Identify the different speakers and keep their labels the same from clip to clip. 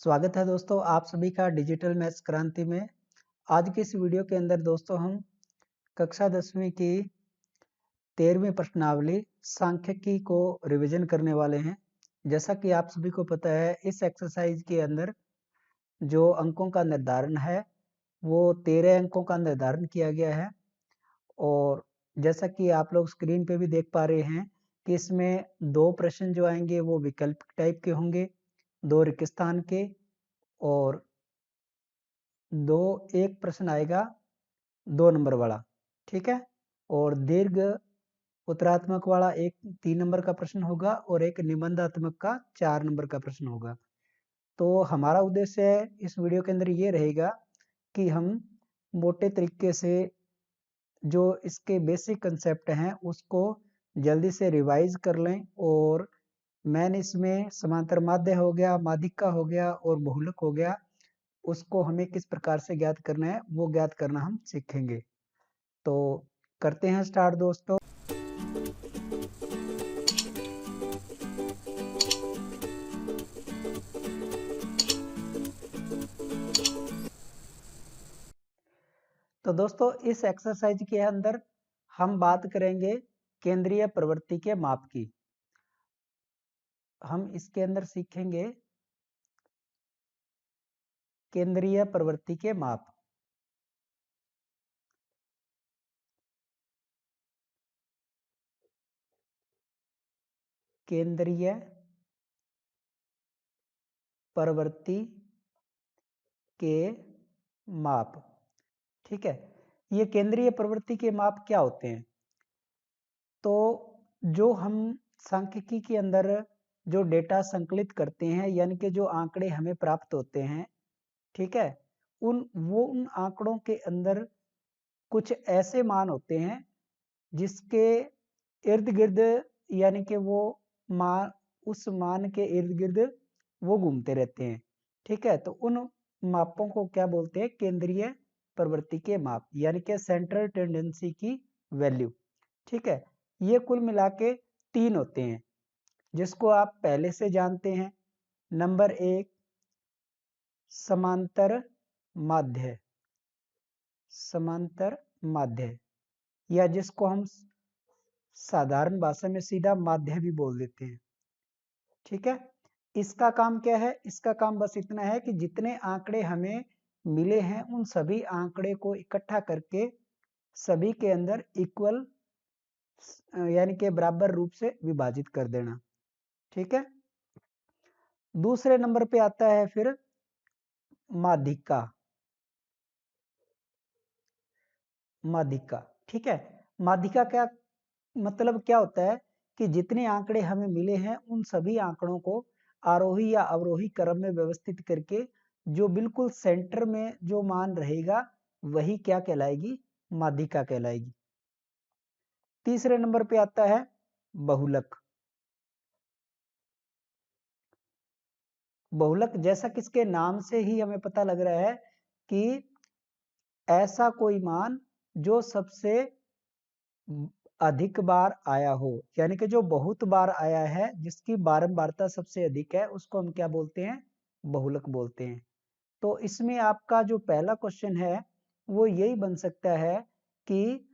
Speaker 1: स्वागत है दोस्तों आप सभी का डिजिटल मैथ्स क्रांति में। आज की इस वीडियो के अंदर दोस्तों हम कक्षा 10वीं की 13वीं प्रश्नावली सांख्यिकी को रिवीजन करने वाले हैं। जैसा कि आप सभी को पता है, इस एक्सरसाइज के अंदर जो अंकों का निर्धारण है वो 13 अंकों का निर्धारण किया गया है। और जैसा कि आप लोग स्क्रीन पे भी देख पा रहे हैं कि इसमें दो प्रश्न जो आएंगे वो वैकल्पिक टाइप के होंगे, दो रिक्त स्थान के, और एक प्रश्न आएगा 2 नंबर वाला। ठीक है। और दीर्घ उत्तरात्मक वाला एक 3 नंबर का प्रश्न होगा और एक निबंधात्मक का 4 नंबर का प्रश्न होगा। तो हमारा उद्देश्य इस वीडियो के अंदर ये रहेगा कि हम मोटे तरीके से जो इसके बेसिक कंसेप्ट हैं उसको जल्दी से रिवाइज कर लें। और मैंने इसमें समांतर माध्य हो गया, माध्यिका हो गया और बहुलक हो गया, उसको हमें किस प्रकार से ज्ञात करना है वो ज्ञात करना हम सीखेंगे। तो करते हैं स्टार्ट दोस्तों। तो दोस्तों इस एक्सरसाइज के अंदर हम बात करेंगे केंद्रीय प्रवृत्ति के माप की। हम इसके अंदर सीखेंगे केंद्रीय प्रवृत्ति के माप। केंद्रीय प्रवृत्ति के माप। ठीक है। ये केंद्रीय प्रवृत्ति के माप क्या होते हैं? तो जो हम सांख्यिकी के अंदर जो डेटा संकलित करते हैं, यानी कि जो आंकड़े हमें प्राप्त होते हैं, ठीक है, उन आंकड़ों के अंदर कुछ ऐसे मान होते हैं जिसके इर्द गिर्द, यानी कि वो मान, उस मान के इर्द गिर्द वो घूमते रहते हैं। ठीक है। तो उन मापों को क्या बोलते हैं? केंद्रीय प्रवृत्ति के माप, यानी कि सेंट्रल टेंडेंसी की वैल्यू। ठीक है। ये कुल मिला के 3 होते हैं जिसको आप पहले से जानते हैं। नंबर 1 समांतर माध्य, समांतर माध्य, या जिसको हम साधारण भाषा में सीधा माध्य भी बोल देते हैं। ठीक है। इसका काम क्या है? इसका काम बस इतना है कि जितने आंकड़े हमें मिले हैं उन सभी आंकड़े को इकट्ठा करके सभी के अंदर इक्वल, यानी कि बराबर रूप से विभाजित कर देना। ठीक है। दूसरे नंबर पे आता है फिर माध्यिका। माध्यिका। ठीक है। माध्यिका क्या मतलब क्या होता है कि जितने आंकड़े हमें मिले हैं उन सभी आंकड़ों को आरोही या अवरोही क्रम में व्यवस्थित करके जो बिल्कुल सेंटर में जो मान रहेगा वही क्या कहलाएगी? माध्यिका कहलाएगी। तीसरे नंबर पे आता है बहुलक। बहुलक जैसा कि इसके नाम से ही हमें पता लग रहा है कि ऐसा कोई मान जो सबसे अधिक बार आया हो, यानी कि जो बहुत बार आया है, जिसकी बारंबारता सबसे अधिक है, उसको हम क्या बोलते हैं? बहुलक बोलते हैं। तो इसमें आपका जो पहला क्वेश्चन है वो यही बन सकता है कि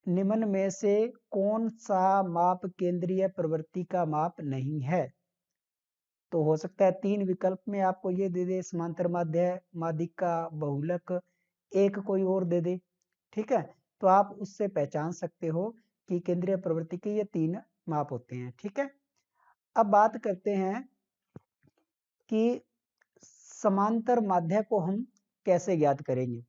Speaker 1: निम्न में से कौन सा माप केंद्रीय प्रवृत्ति का माप नहीं है? तो हो सकता है 3 विकल्प में आपको ये दे दे, समांतर माध्य, माध्यिका, बहुलक, एक कोई और दे दे। ठीक है। तो आप उससे पहचान सकते हो कि केंद्रीय प्रवृत्ति के ये 3 माप होते हैं। ठीक है। अब बात करते हैं कि समांतर माध्य को हम कैसे ज्ञात करेंगे।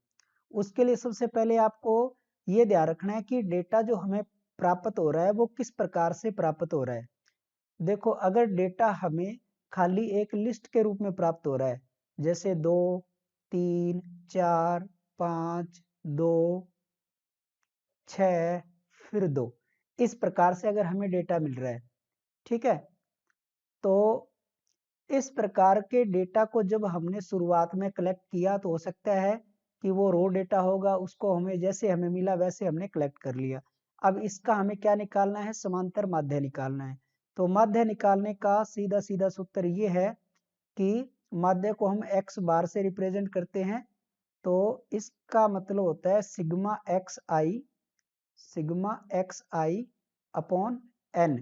Speaker 1: उसके लिए सबसे पहले आपको ये ध्यान रखना है कि डेटा जो हमें प्राप्त हो रहा है वो किस प्रकार से प्राप्त हो रहा है। देखो, अगर डेटा हमें खाली एक लिस्ट के रूप में प्राप्त हो रहा है, जैसे 2, 3, 4, 5, 2, 6, फिर 2, इस प्रकार से अगर हमें डेटा मिल रहा है, ठीक है, तो इस प्रकार के डेटा को जब हमने शुरुआत में कलेक्ट किया तो हो सकता है कि वो रो डेटा होगा, उसको हमें जैसे हमें मिला वैसे हमने कलेक्ट कर लिया। अब इसका हमें क्या निकालना है? समांतर माध्य निकालना है। तो माध्य निकालने का सीधा सीधा सूत्र ये है कि माध्य को हम x बार से रिप्रेजेंट करते हैं, तो इसका मतलब होता है सिग्मा एक्स आई अपॉन n।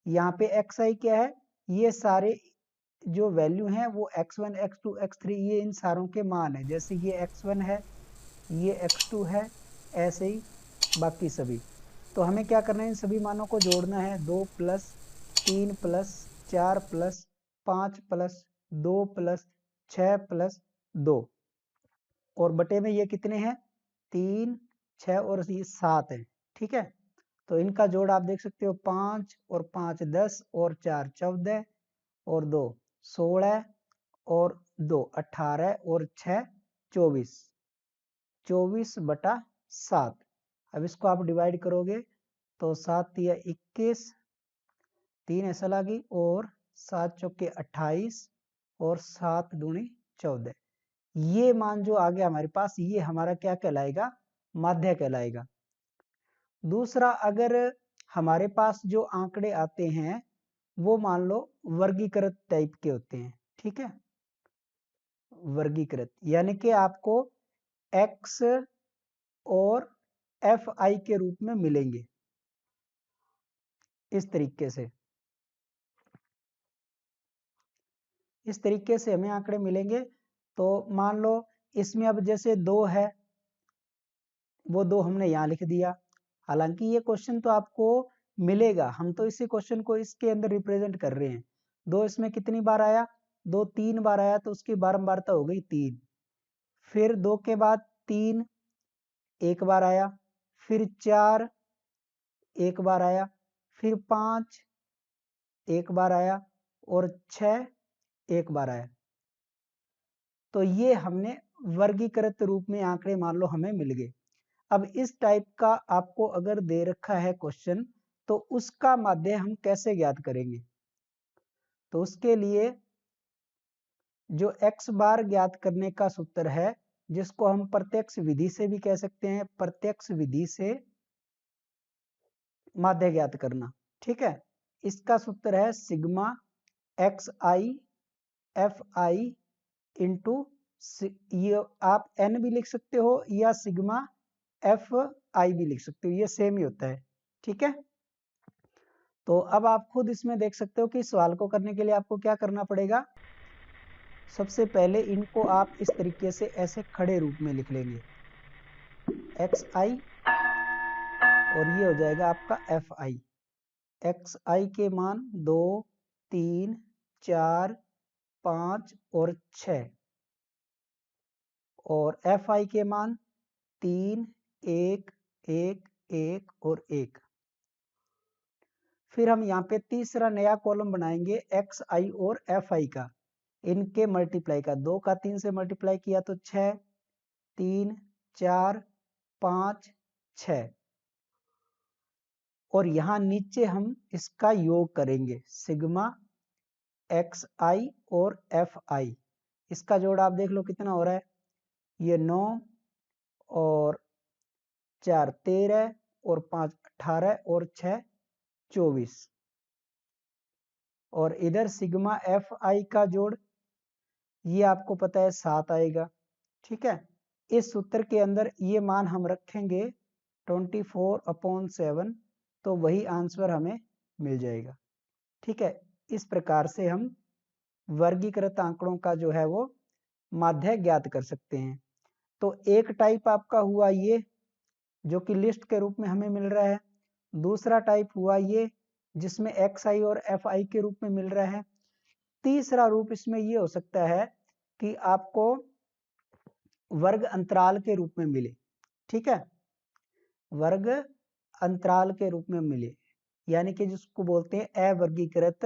Speaker 1: यहाँ पे xi क्या है, ये सारे जो वैल्यू हैं वो x1 x2 x3 ये इन सारों के मान है। जैसे ये x1 है, ये x2 है, ऐसे ही बाकी सभी। तो हमें क्या करना है, इन सभी मानों को जोड़ना है। 2 plus 3 plus 4 plus 5 plus 2 plus 6 plus 2, और बटे में ये कितने हैं, 3 6 और ये 7 है। ठीक है, तो इनका जोड़ आप देख सकते हो, 5 और 5 10 और 4 14 और 2 16 और 2 18 और 6 24, 24/7। अब इसको आप डिवाइड करोगे तो 7 या 21, 3 ऐसा लगी, और 7 चौके 28 और 7 दूनी 14। ये मान जो आ गया हमारे पास, ये हमारा क्या कहलाएगा, माध्य कहलाएगा। दूसरा, अगर हमारे पास जो आंकड़े आते हैं वो मान लो वर्गीकृत टाइप के होते हैं। ठीक है, वर्गीकृत यानी कि आपको x और fi के रूप में मिलेंगे इस तरीके से। इस तरीके से हमें आंकड़े मिलेंगे। तो मान लो इसमें अब जैसे 2 है, वो 2 हमने यहाँ लिख दिया। हालांकि ये क्वेश्चन तो आपको मिलेगा, हम तो इसी क्वेश्चन को इसके अंदर रिप्रेजेंट कर रहे हैं। 2 इसमें कितनी बार आया, 2 3 बार आया, तो उसकी बारंबारता हो गई 3। फिर 2 के बाद 3 एक बार आया, फिर 4 एक बार आया, फिर 5 एक बार आया, और 6 एक बार आया। तो ये हमने वर्गीकृत रूप में आंकड़े मान लो हमें मिल गए। अब इस टाइप का आपको अगर दे रखा है क्वेश्चन, तो उसका माध्य हम कैसे ज्ञात करेंगे। तो उसके लिए जो x बार ज्ञात करने का सूत्र है, जिसको हम प्रत्यक्ष विधि से भी कह सकते हैं, प्रत्यक्ष विधि से माध्य ज्ञात करना। ठीक है, इसका सूत्र है sigma X I F I into, ये आप n भी लिख सकते हो या सिग्मा एफ आई भी लिख सकते हो, ये सेम ही होता है। ठीक है, तो अब आप खुद इसमें देख सकते हो कि सवाल को करने के लिए आपको क्या करना पड़ेगा। सबसे पहले इनको आप इस तरीके से ऐसे खड़े रूप में लिख लेंगे, एक्स आई, और ये हो जाएगा आपका एफ आई। एक्स आई के मान 2 3 4 5 और 6, और एफ आई के मान 3 1 1 1 और 1। फिर हम यहाँ पे तीसरा नया कॉलम बनाएंगे एक्स आई और एफ आई का, इनके मल्टीप्लाई का। 2 का 3 से मल्टीप्लाई किया तो 6, 3 4 5 6, और यहाँ नीचे हम इसका योग करेंगे, सिग्मा एक्स आई और एफ आई। इसका जोड़ आप देख लो कितना हो रहा है, ये 9 और 4 13 और 5 18 और 6 24, और इधर सिग्मा एफ आई का जोड़ ये आपको पता है 7 आएगा। ठीक है, इस सूत्र के अंदर ये मान हम रखेंगे 24/7, तो वही आंसर हमें मिल जाएगा। ठीक है, इस प्रकार से हम वर्गीकृत आंकड़ों का जो है वो माध्य ज्ञात कर सकते हैं। तो एक टाइप आपका हुआ ये, जो कि लिस्ट के रूप में हमें मिल रहा है। दूसरा टाइप हुआ ये, जिसमें एक्स आई और एफ आई के रूप में मिल रहा है। तीसरा रूप इसमें ये हो सकता है कि आपको वर्ग अंतराल के रूप में मिले। ठीक है, वर्ग अंतराल के रूप में मिले, यानी कि जिसको बोलते हैं अवर्गीकृत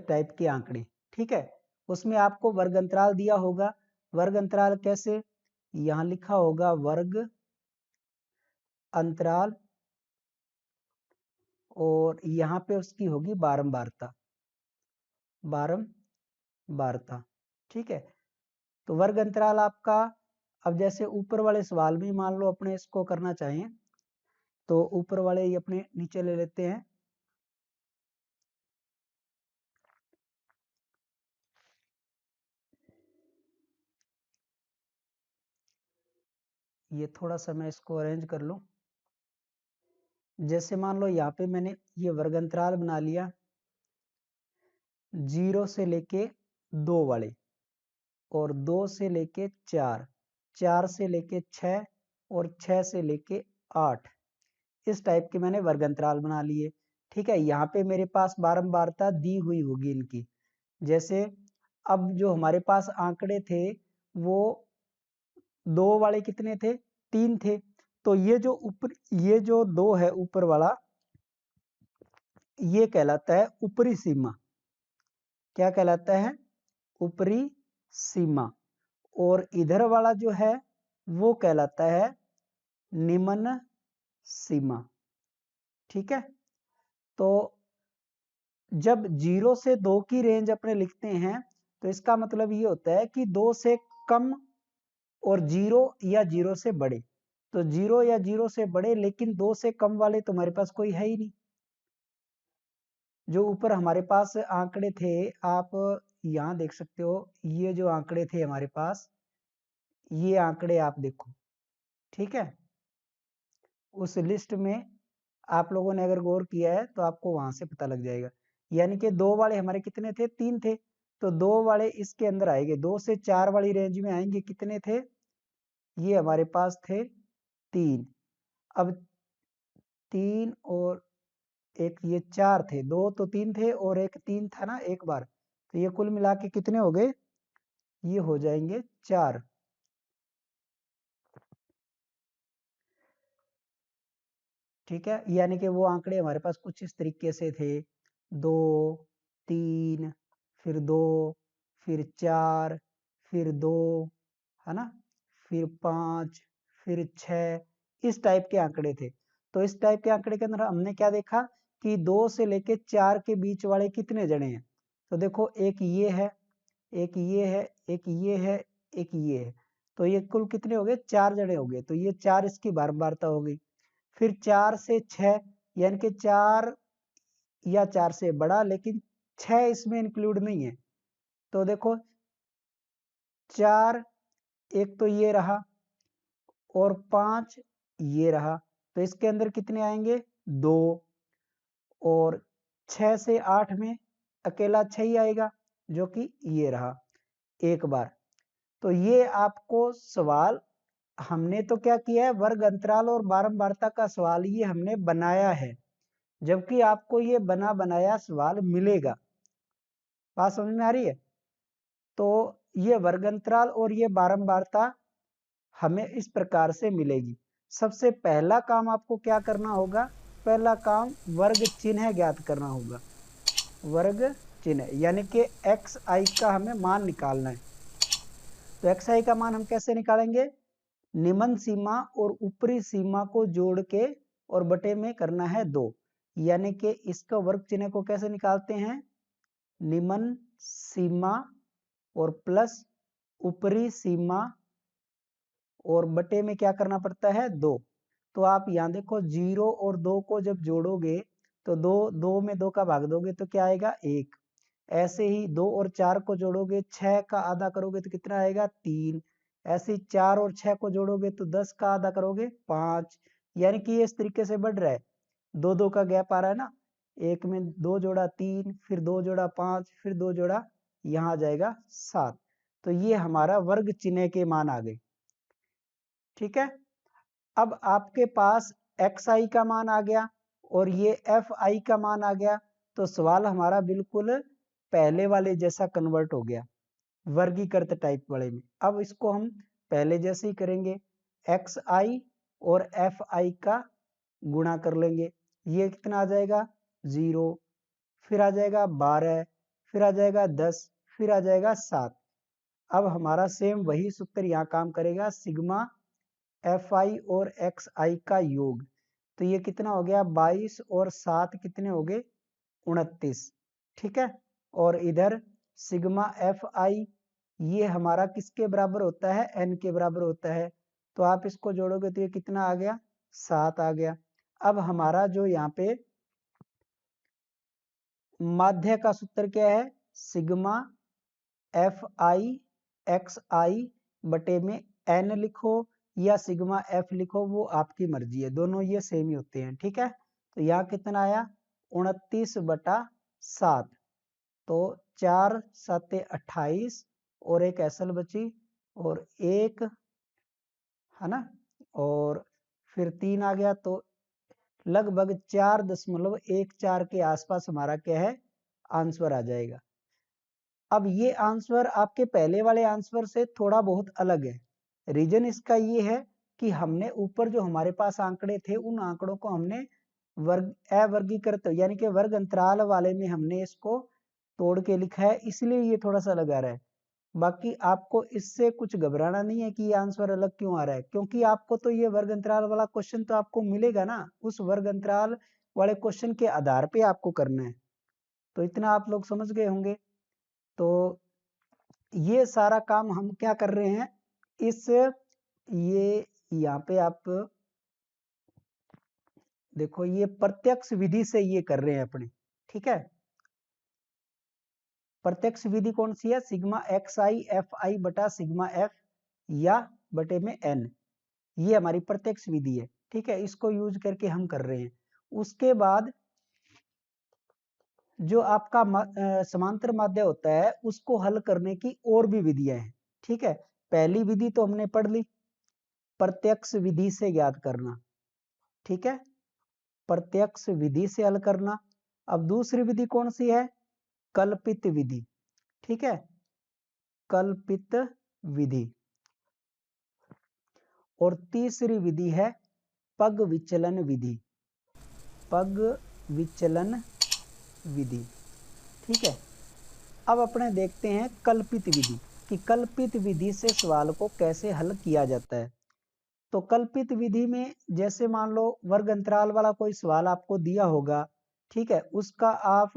Speaker 1: टाइप के आंकड़े। ठीक है, उसमें आपको वर्ग अंतराल दिया होगा। वर्ग अंतराल कैसे, यहां लिखा होगा वर्ग अंतराल, और यहाँ पे उसकी होगी बारंबारता। ठीक है, तो वर्ग अंतराल आपका, अब जैसे ऊपर वाले सवाल में मान लो अपने इसको करना चाहें, तो ऊपर वाले ये अपने नीचे ले लेते हैं, ये थोड़ा सा मैं इसको अरेंज कर लूं। जैसे मान लो यहाँ पे मैंने ये वर्ग अंतराल बना लिया 0 से लेके 2 वाले, और 2 से लेके 4, 4 से लेके 6, और 6 से लेके 8, इस टाइप के मैंने वर्ग अंतराल बना लिए। ठीक है, यहाँ पे मेरे पास बारंबारता दी हुई होगी इनकी। जैसे अब जो हमारे पास आंकड़े थे वो 2 वाले कितने थे, 3 थे। तो ये जो 2 है ऊपर वाला, ये कहलाता है ऊपरी सीमा। क्या कहलाता है, ऊपरी सीमा। और इधर वाला जो है वो कहलाता है निम्न सीमा। ठीक है, तो जब 0 से 2 की रेंज अपने लिखते हैं तो इसका मतलब ये होता है कि 2 से कम और 0 या 0 से बड़े। तो 0 या 0 से बड़े, लेकिन 2 से कम वाले तुम्हारे पास कोई है ही नहीं। जो ऊपर हमारे पास आंकड़े थे, आप यहाँ देख सकते हो, ये जो आंकड़े थे हमारे पास, ये आंकड़े आप देखो। ठीक है, उस लिस्ट में आप लोगों ने अगर गौर किया है तो आपको वहां से पता लग जाएगा। यानी कि 2 वाले हमारे कितने थे, 3 थे। तो 2 वाले इसके अंदर आएंगे, 2 से 4 वाली रेंज में आएंगे। कितने थे, ये हमारे पास थे 3। अब 3 और एक, ये 4 थे, 2 तो 3 थे और एक 3 था ना एक बार, तो ये कुल मिला के कितने हो गए, ये हो जाएंगे 4। ठीक है, यानी कि वो आंकड़े हमारे पास कुछ इस तरीके से थे, 2, 3, फिर 2, फिर 4, फिर 2, है ना, फिर 5, फिर 6, इस टाइप के आंकड़े थे। तो इस टाइप के आंकड़े के अंदर हमने क्या देखा कि 2 से लेके 4 के बीच वाले कितने जने हैं। तो देखो, एक ये है, एक ये है, एक ये है, एक ये है। तो ये कुल कितने हो गए, 4 जने हो गए। तो ये 4 इसकी बारंबारता हो गई। फिर 4 से 6, यानी कि 4 या 4 से बड़ा, लेकिन 6 इसमें इंक्लूड नहीं है। तो देखो 4, एक तो ये रहा, और 5 ये रहा। तो इसके अंदर कितने आएंगे, 2। और 6 से 8 में अकेला 6 ही आएगा, जो कि ये रहा एक बार। तो ये आपको सवाल, हमने तो क्या किया है, वर्ग अंतराल और बारंबारता का सवाल ये हमने बनाया है, जबकि आपको ये बना बनाया सवाल मिलेगा। बात समझ में आ रही है। तो ये वर्ग अंतराल और ये बारंबारता हमें इस प्रकार से मिलेगी। सबसे पहला काम आपको क्या करना होगा, पहला काम वर्ग चिन्ह ज्ञात करना होगा। वर्ग चिन्ह यानी कि एक्स आई का हमें मान निकालना है। तो एक्स आई का मान हम कैसे निकालेंगे, निम्न सीमा और ऊपरी सीमा को जोड़ के और बटे में करना है 2। यानी कि इसका वर्ग चिन्ह को कैसे निकालते हैं, निम्न सीमा और प्लस ऊपरी सीमा, और बटे में क्या करना पड़ता है, 2। तो आप यहाँ देखो, 0 और 2 को जब जोड़ोगे तो 2 में 2 का भाग दोगे तो क्या आएगा, 1। ऐसे ही 2 और 4 को जोड़ोगे, 6 का आधा करोगे तो कितना आएगा, 3। ऐसे ही 4 और 6 को जोड़ोगे तो 10 का आधा करोगे, 5। यानी कि ये इस तरीके से बढ़ रहा है, 2 का गैप आ रहा है ना। एक में 2 जोड़ा 3, फिर 2 जोड़ा 5, फिर 2 जोड़ा, यहाँ आ जाएगा 7। तो ये हमारा वर्ग चिन्ह के मान आ गए। ठीक है, अब आपके पास एक्स आई का मान आ गया और ये एफ आई का मान आ गया। तो सवाल हमारा बिल्कुल पहले वाले जैसा कन्वर्ट हो गया, वर्गीकृत टाइप वाले में। अब इसको हम पहले जैसे ही करेंगे, एक्स आई और एफ आई का गुणा कर लेंगे। ये कितना आ जाएगा, 0, फिर आ जाएगा 12, फिर आ जाएगा 10, फिर आ जाएगा 7। अब हमारा सेम वही सूत्र यहाँ काम करेगा, सिग्मा एफ आई और एक्स आई का योग। तो ये कितना हो गया, 22 और 7 कितने हो गए, 29। ठीक है, और इधर सिग्मा एफ आई, ये हमारा किसके बराबर होता है, एन के बराबर होता है। तो आप इसको जोड़ोगे तो ये कितना आ गया, 7 आ गया। अब हमारा जो यहाँ पे माध्य का सूत्र क्या है, सिग्मा एफ आई एक्स आई बटे में एन लिखो, या सिग्मा एफ लिखो, वो आपकी मर्जी है, दोनों ये सेम ही होते हैं। ठीक है, तो यहाँ कितना आया 29/7, तो 4 7 28 और एक एसल बची और एक है ना, और फिर 3 आ गया, तो लगभग 4.14 के आसपास हमारा क्या है आंसर आ जाएगा। अब ये आंसर आपके पहले वाले आंसर से थोड़ा बहुत अलग है। रीजन इसका ये है कि हमने ऊपर जो हमारे पास आंकड़े थे उन आंकड़ों को हमने वर्ग अवर्गीकृत यानी कि वर्ग अंतराल वाले में हमने इसको तोड़ के लिखा है, इसलिए ये थोड़ा सा अलग आ रहा है। बाकी आपको इससे कुछ घबराना नहीं है कि ये आंसर अलग क्यों आ रहा है, क्योंकि आपको तो ये वर्ग अंतराल वाला क्वेश्चन तो आपको मिलेगा ना, उस वर्ग अंतराल वाले क्वेश्चन के आधार पे आपको करना है। तो इतना आप लोग समझ गए होंगे। तो ये सारा काम हम क्या कर रहे हैं, इस ये यहाँ पे आप देखो, ये प्रत्यक्ष विधि से ये कर रहे हैं अपने। ठीक है, प्रत्यक्ष विधि कौन सी है, सिग्मा एक्स आई एफ आई बटा सिग्मा एफ या बटे में एन, ये हमारी प्रत्यक्ष विधि है। ठीक है, इसको यूज करके हम कर रहे हैं। उसके बाद जो आपका समांतर माध्य होता है उसको हल करने की और भी विधियां हैं। ठीक है, पहली विधि तो हमने पढ़ ली, प्रत्यक्ष विधि से ज्ञात करना। ठीक है, प्रत्यक्ष विधि से हल करना। अब दूसरी विधि कौन सी है, कल्पित विधि। ठीक है, कल्पित विधि। और तीसरी विधि है पग विचलन विधि, पग विचलन विधि। ठीक है, अब अपने देखते हैं कल्पित विधि कि कल्पित विधि से सवाल को कैसे हल किया जाता है। तो कल्पित विधि में जैसे मान लो वर्ग अंतराल वाला कोई सवाल आपको दिया होगा, ठीक है, उसका आप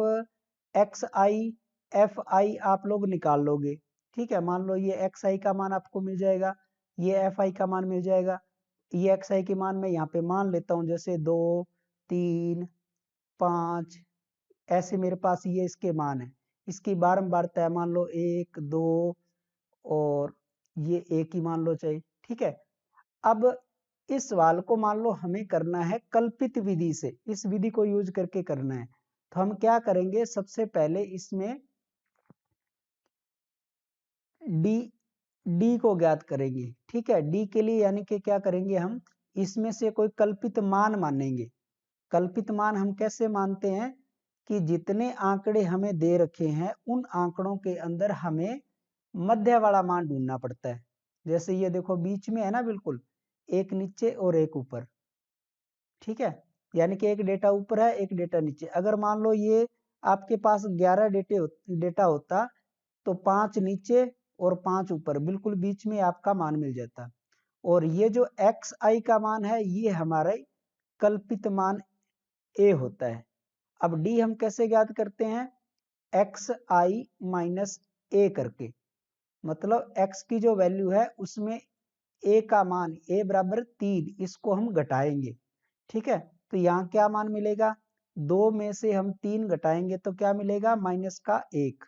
Speaker 1: एक्स आई एफ आई आप लोग निकाल लोगे। ठीक है, मान लो ये एक्स आई का मान आपको मिल जाएगा, ये एफ आई का मान मिल जाएगा। ये एक्स आई के मान मैं यहाँ पे मान लेता हूँ, जैसे 2 3 5, ऐसे मेरे पास ये इसके मान है। इसकी बारंबारता मान लो 1 2 और ये एक ही मान लो चाहिए। ठीक है, अब इस सवाल को मान लो हमें करना है कल्पित विधि से, इस विधि को यूज करके करना है। तो हम क्या करेंगे, सबसे पहले इसमें डी डी को ज्ञात करेंगे। ठीक है, डी के लिए यानी कि क्या करेंगे, हम इसमें से कोई कल्पित मान मानेंगे। कल्पित मान हम कैसे मानते हैं कि जितने आंकड़े हमें दे रखे हैं उन आंकड़ों के अंदर हमें मध्य वाला मान ढूंढना पड़ता है। जैसे ये देखो बीच में है ना, बिल्कुल एक नीचे और एक ऊपर। ठीक है, यानी कि एक डेटा ऊपर है एक डेटा नीचे। अगर मान लो ये आपके पास 11 डेटा होता तो 5 नीचे और 5 ऊपर, बिल्कुल बीच में आपका मान मिल जाता। और ये जो एक्स आई का मान है ये हमारा कल्पित मान ए होता है। अब डी हम कैसे ज्ञात करते हैं, एक्स आई माइनस ए करके, मतलब एक्स की जो वैल्यू है उसमें ए का मान ए बराबर 3, इसको हम घटाएंगे। ठीक है, तो यहाँ क्या मान मिलेगा, 2 में से हम 3 घटाएंगे तो क्या मिलेगा, माइनस का 1।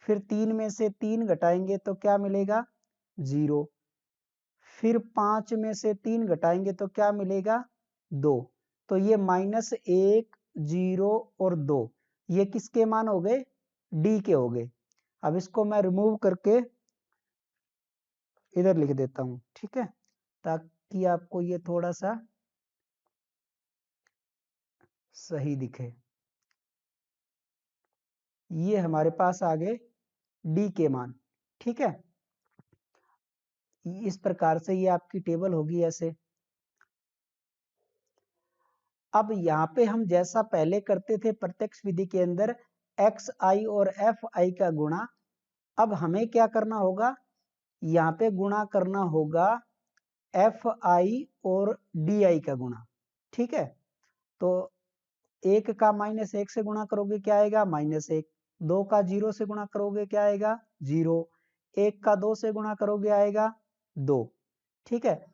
Speaker 1: फिर 3 में से 3 घटाएंगे तो क्या मिलेगा, 0। फिर 5 में से 3 घटाएंगे तो क्या मिलेगा, 2। तो ये -1 0 और 2 ये किसके मान हो गए, डी के हो गए। अब इसको मैं रिमूव करके इधर लिख देता हूं। ठीक है, ताकि आपको ये थोड़ा सा सही दिखे। ये हमारे पास आ गए डी के मान। ठीक है, इस प्रकार से ये आपकी टेबल होगी ऐसे। अब यहाँ पे हम जैसा पहले करते थे प्रत्यक्ष विधि के अंदर एक्स आई और एफ आई का गुणा, अब हमें क्या करना होगा, यहाँ पे गुणा करना होगा एफ आई और डी आई का गुणा। ठीक है, तो 1 का -1 से गुणा करोगे क्या आएगा, -1। 2 का 0 से गुणा करोगे क्या आएगा, 0। 1 का 2 से गुणा करोगे आएगा 2। ठीक है,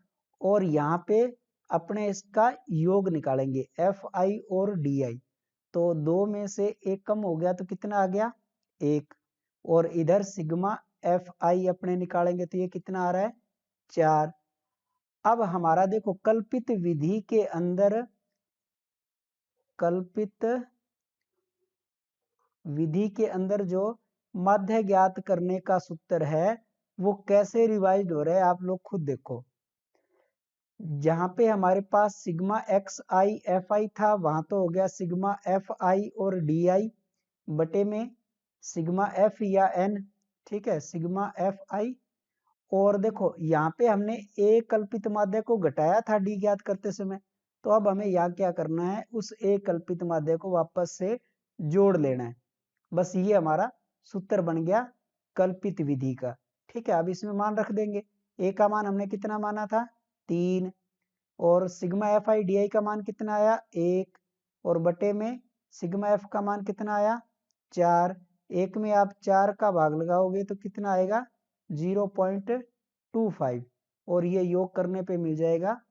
Speaker 1: और यहाँ पे अपने इसका योग निकालेंगे एफ आई और डी आई। तो 2 में से 1 कम हो गया तो कितना आ गया, 1। और इधर सिग्मा एफ आई अपने निकालेंगे तो ये कितना आ रहा है, 4। अब हमारा देखो कल्पित विधि के अंदर, कल्पित विधि के अंदर जो माध्य ज्ञात करने का सूत्र है वो कैसे रिवाइज हो रहा है आप लोग खुद देखो। जहां पे हमारे पास sigma X I F I था वहां तो हो गया सिग्मा एफ आई और डी आई बटे में सिग्मा एफ या एन, ठीक है, सिग्मा एफ आई। और देखो यहाँ पे हमने ए कल्पित माध्य को घटाया था डी ज्ञात करते समय, तो अब हमें यहाँ क्या करना है, उस ए कल्पित माध्य को वापस से जोड़ लेना है। बस ये हमारा सूत्र बन गया कल्पित विधि का। ठीक है, अब इसमें मान रख देंगे। ए का मान हमने कितना माना था 3, और sigma F I D I का मान कितना आया 1, और बटे में सिग्मा एफ का मान कितना आया 4। 1 में आप 4 का भाग लगाओगे तो कितना आएगा 0.25, और ये योग करने पे मिल जाएगा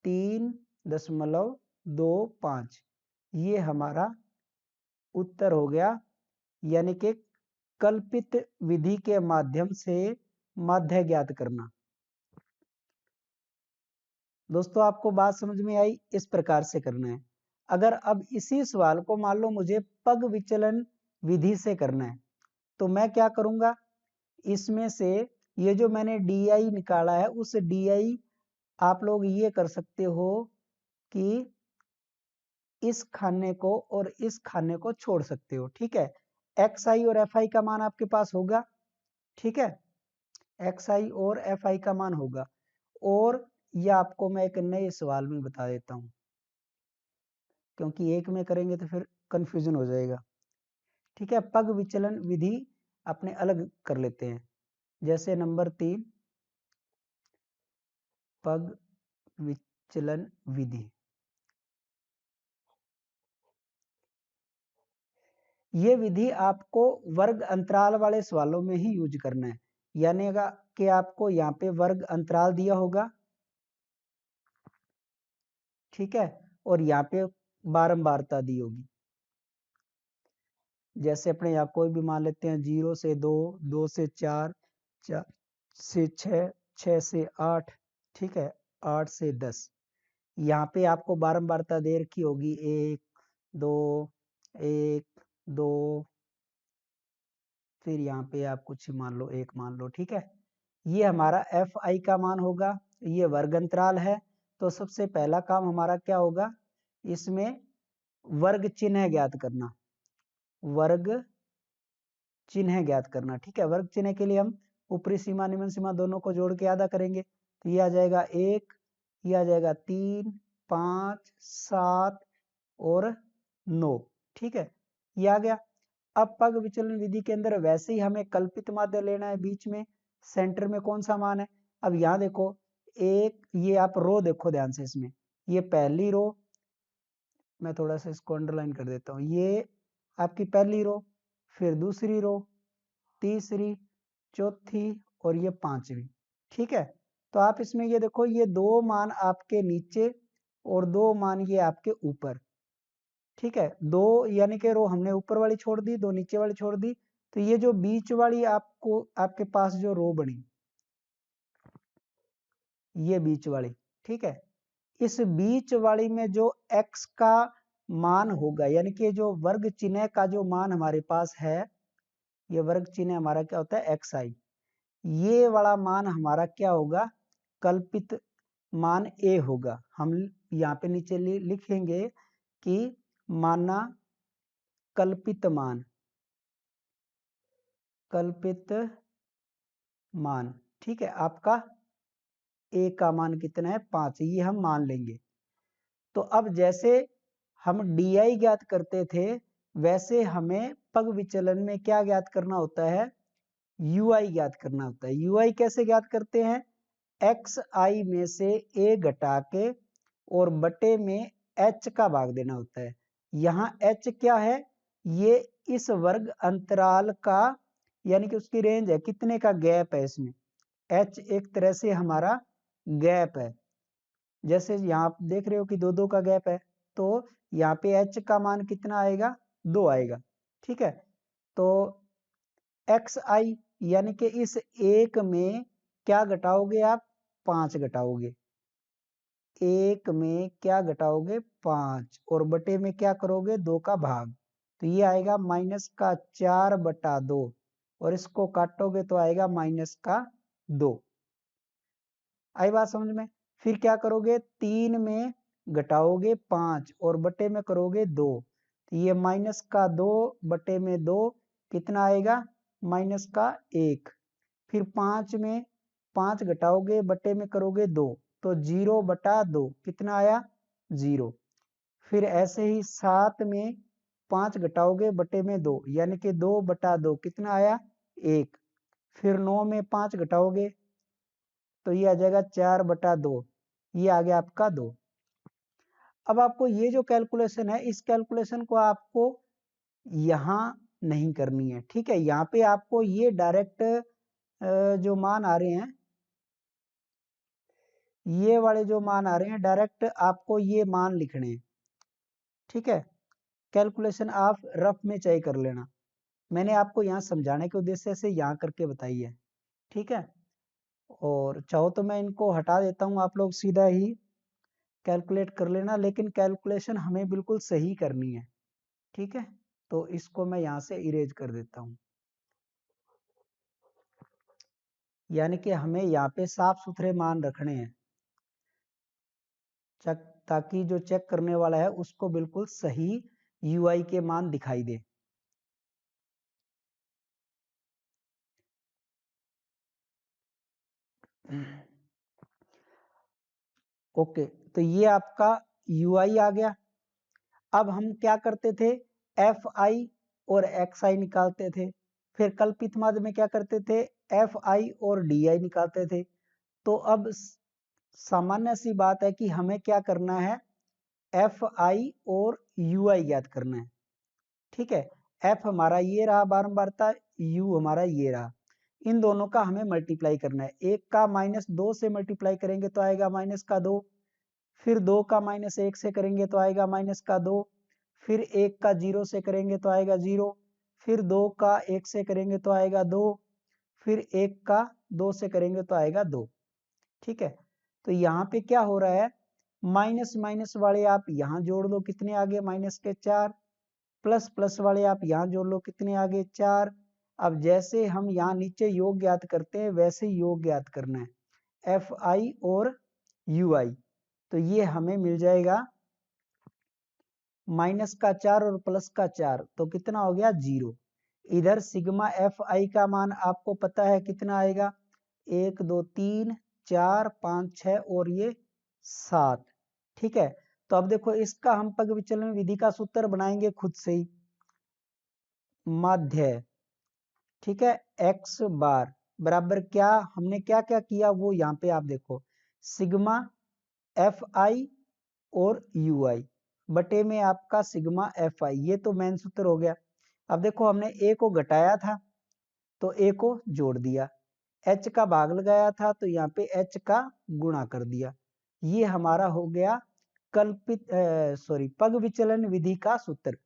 Speaker 1: 3.25। ये हमारा उत्तर हो गया, यानी कि कल्पित विधि के माध्यम से माध्य ज्ञात करना। दोस्तों आपको बात समझ में आई, इस प्रकार से करना है। अगर अब इसी सवाल को मान लो मुझे पग विचलन विधि से करना है तो मैं क्या करूंगा, इसमें से ये जो मैंने डी आई निकाला है उस डी आई आप लोग ये कर सकते हो कि इस खाने को और इस खाने को छोड़ सकते हो। ठीक है, एक्स आई और एफ आई का मान आपके पास होगा, ठीक है, एक्स आई और एफ आई का मान होगा। और यह आपको मैं एक नए सवाल में बता देता हूं, क्योंकि एक में करेंगे तो फिर कंफ्यूजन हो जाएगा। ठीक है, पग विचलन विधि अपने अलग कर लेते हैं। जैसे नंबर 3 पग विचलन विधि, ये विधि आपको वर्ग अंतराल वाले सवालों में ही यूज करना है। यानी कि आपको यहाँ पे वर्ग अंतराल दिया होगा, ठीक है, और यहाँ पे बारंबारता दी होगी। जैसे अपने यहाँ कोई भी मान लेते हैं 0 से 2, 2 से 4, 4 से 6, 6 से 8, ठीक है, 8 से 10। यहाँ पे आपको बारंबारता दे रखी होगी 1, 2, 1, 2, फिर यहाँ पे आप कुछ मान लो 1 मान लो। ठीक है, ये हमारा एफ आई का मान होगा, ये वर्ग अंतराल है। तो सबसे पहला काम हमारा क्या होगा, इसमें वर्ग चिन्ह ज्ञात करना, वर्ग चिन्ह ज्ञात करना। ठीक है, वर्ग चिन्ह के लिए हम ऊपरी सीमा निम्न सीमा दोनों को जोड़ के आधा करेंगे, तो ये आ जाएगा 1, ये आ जाएगा 3, 5, 7 और 9। ठीक है, ये आ गया। अब पग विचलन विधि के अंदर वैसे ही हमें कल्पित माध्य लेना है, बीच में सेंटर में कौन सा मान है। अब यहाँ देखो एक, ये आप रो देखो ध्यान से, इसमें ये पहली रो, मैं थोड़ा सा इसको अंडरलाइन कर देता हूँ, ये आपकी पहली रो, फिर दूसरी रो, तीसरी, चौथी और ये पांचवी। ठीक है, तो आप इसमें ये देखो ये 2 मान आपके नीचे और 2 मान ये आपके ऊपर। ठीक है, 2 यानी कि रो हमने ऊपर वाली छोड़ दी, 2 नीचे वाली छोड़ दी, तो ये जो बीच वाली आपको आपके पास जो रो बनी, ये बीच वाली, ठीक है, इस बीच वाली में जो x का मान होगा, यानी कि जो वर्ग चिन्ह का जो मान हमारे पास है, ये वर्ग चिन्ह हमारा क्या होता है एक्स आई, ये वाला मान हमारा क्या होगा कल्पित मान a होगा। हम यहाँ पे नीचे लिखेंगे कि माना कल्पित मान, कल्पित मान, ठीक है, आपका a का मान कितना है 5, ये हम मान लेंगे। तो अब जैसे हम डी ज्ञात करते थे वैसे हमें पग विचलन में क्या ज्ञात करना होता है, यू आई ज्ञात करना होता है। यू आई कैसे ज्ञात करते हैं, एक्स आई में से ए घटा के और बटे में एच का भाग देना होता है। यहाँ एच क्या है, ये इस वर्ग अंतराल का यानी कि उसकी रेंज है, कितने का गैप है इसमें, एच एक तरह से हमारा गैप है। जैसे यहाँ आप देख रहे हो कि 2 2 का गैप है, तो यहाँ पे एच का मान कितना आएगा 2 आएगा। ठीक है, तो एक्स आई यानी कि इस एक में क्या घटाओगे आप 5 घटाओगे, 1 में क्या घटाओगे 5 और बटे में क्या करोगे 2 का भाग, तो ये आएगा -4/2 और इसको काटोगे तो आएगा -2। आई बात समझ में। फिर क्या करोगे 3 में घटाओगे 5 और बटे में करोगे 2, तो ये -2/2 कितना आएगा -1। फिर 5 में 5 घटाओगे बटे में करोगे 2, तो 0/2 कितना आया 0। फिर ऐसे ही 7 में 5 घटाओगे बटे में 2 यानी कि 2/2 कितना आया 1। फिर 9 में 5 घटाओगे तो ये आ जाएगा 4/2, ये आ गया आपका 2। अब आपको ये जो कैलकुलेशन है इस कैलकुलेशन को आपको यहाँ नहीं करनी है, ठीक है। यहाँ पे आपको ये डायरेक्ट जो मान आ रहे हैं, ये वाले जो मान आ रहे हैं डायरेक्ट आपको ये मान लिखने हैं, ठीक है। कैलकुलेशन आप रफ में चाहे कर लेना, मैंने आपको यहाँ समझाने के उद्देश्य से यहाँ करके बताई है, ठीक है। और चाहो तो मैं इनको हटा देता हूँ, आप लोग सीधा ही कैलकुलेट कर लेना, लेकिन कैलकुलेशन हमें बिल्कुल सही करनी है, ठीक है। तो इसको मैं यहाँ से इरेज कर देता हूँ, यानी कि हमें यहाँ पे साफ सुथरे मान रखने हैं ताकि जो चेक करने वाला है उसको बिल्कुल सही यूआई के मान दिखाई दे। ओके, तो ये आपका यूआई आ गया। अब हम क्या करते थे एफ आई और एक्स आई निकालते थे, फिर कल्पित माध्य में क्या करते थे एफ आई और डी आई निकालते थे। तो अब सामान्य सी बात है कि हमें क्या करना है एफ आई और यू आई ज्ञात करना है, ठीक है। एफ हमारा ये रहा बारंबारता, यू हमारा ये रहा, इन दोनों का हमें मल्टीप्लाई करना है। एक का -2 से मल्टीप्लाई करेंगे तो आएगा -2, फिर 2 का -1 से करेंगे तो आएगा -2, फिर 1 का 0 से करेंगे तो आएगा 0, फिर 2 का 1 से करेंगे तो आएगा 2, फिर 1 का 2 से करेंगे तो आएगा 2, ठीक है। तो यहाँ पे क्या हो रहा है माइनस माइनस वाले आप यहाँ जोड़ लो, कितने आगे -4, प्लस प्लस वाले आप यहाँ जोड़ लो, कितने आगे 4। अब जैसे हम यहाँ नीचे योग ज्ञात करते हैं वैसे योग ज्ञात करना है एफ आई और यू आई। तो ये हमें मिल जाएगा -4 और +4, तो कितना हो गया 0। इधर सिग्मा एफ आई का मान आपको पता है कितना आएगा 1 2 3 4 5 6 और ये 7, ठीक है। तो अब देखो इसका हम पग विचलन विधि का सूत्र बनाएंगे खुद से ही, माध्य, ठीक है, x बार बराबर क्या हमने क्या क्या किया वो यहाँ पे आप देखो सिग्मा एफ आई और यू आई बटे में आपका सिग्मा एफ आई, ये तो मेन सूत्र हो गया। अब देखो हमने ए को घटाया था तो ए को जोड़ दिया, एच का भाग लगाया था तो यहाँ पे एच का गुणा कर दिया, ये हमारा हो गया कल्पित पग विचलन विधि का सूत्र।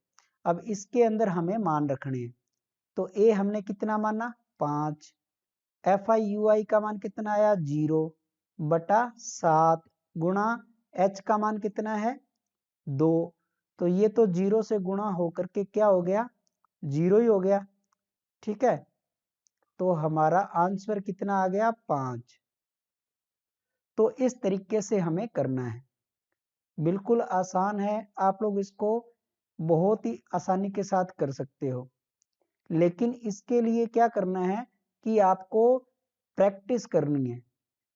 Speaker 1: अब इसके अंदर हमें मान रखने हैं, तो ए हमने कितना माना 5, एफ आई यू आई का मान कितना आया 0/7 गुणा एच का मान कितना है 2, तो ये तो 0 से गुणा होकर के क्या हो गया 0 ही हो गया, ठीक है। तो हमारा आंसर कितना आ गया 5। तो इस तरीके से हमें करना है, बिल्कुल आसान है, आप लोग इसको बहुत ही आसानी के साथ कर सकते हो। लेकिन इसके लिए क्या करना है कि आपको प्रैक्टिस करनी है।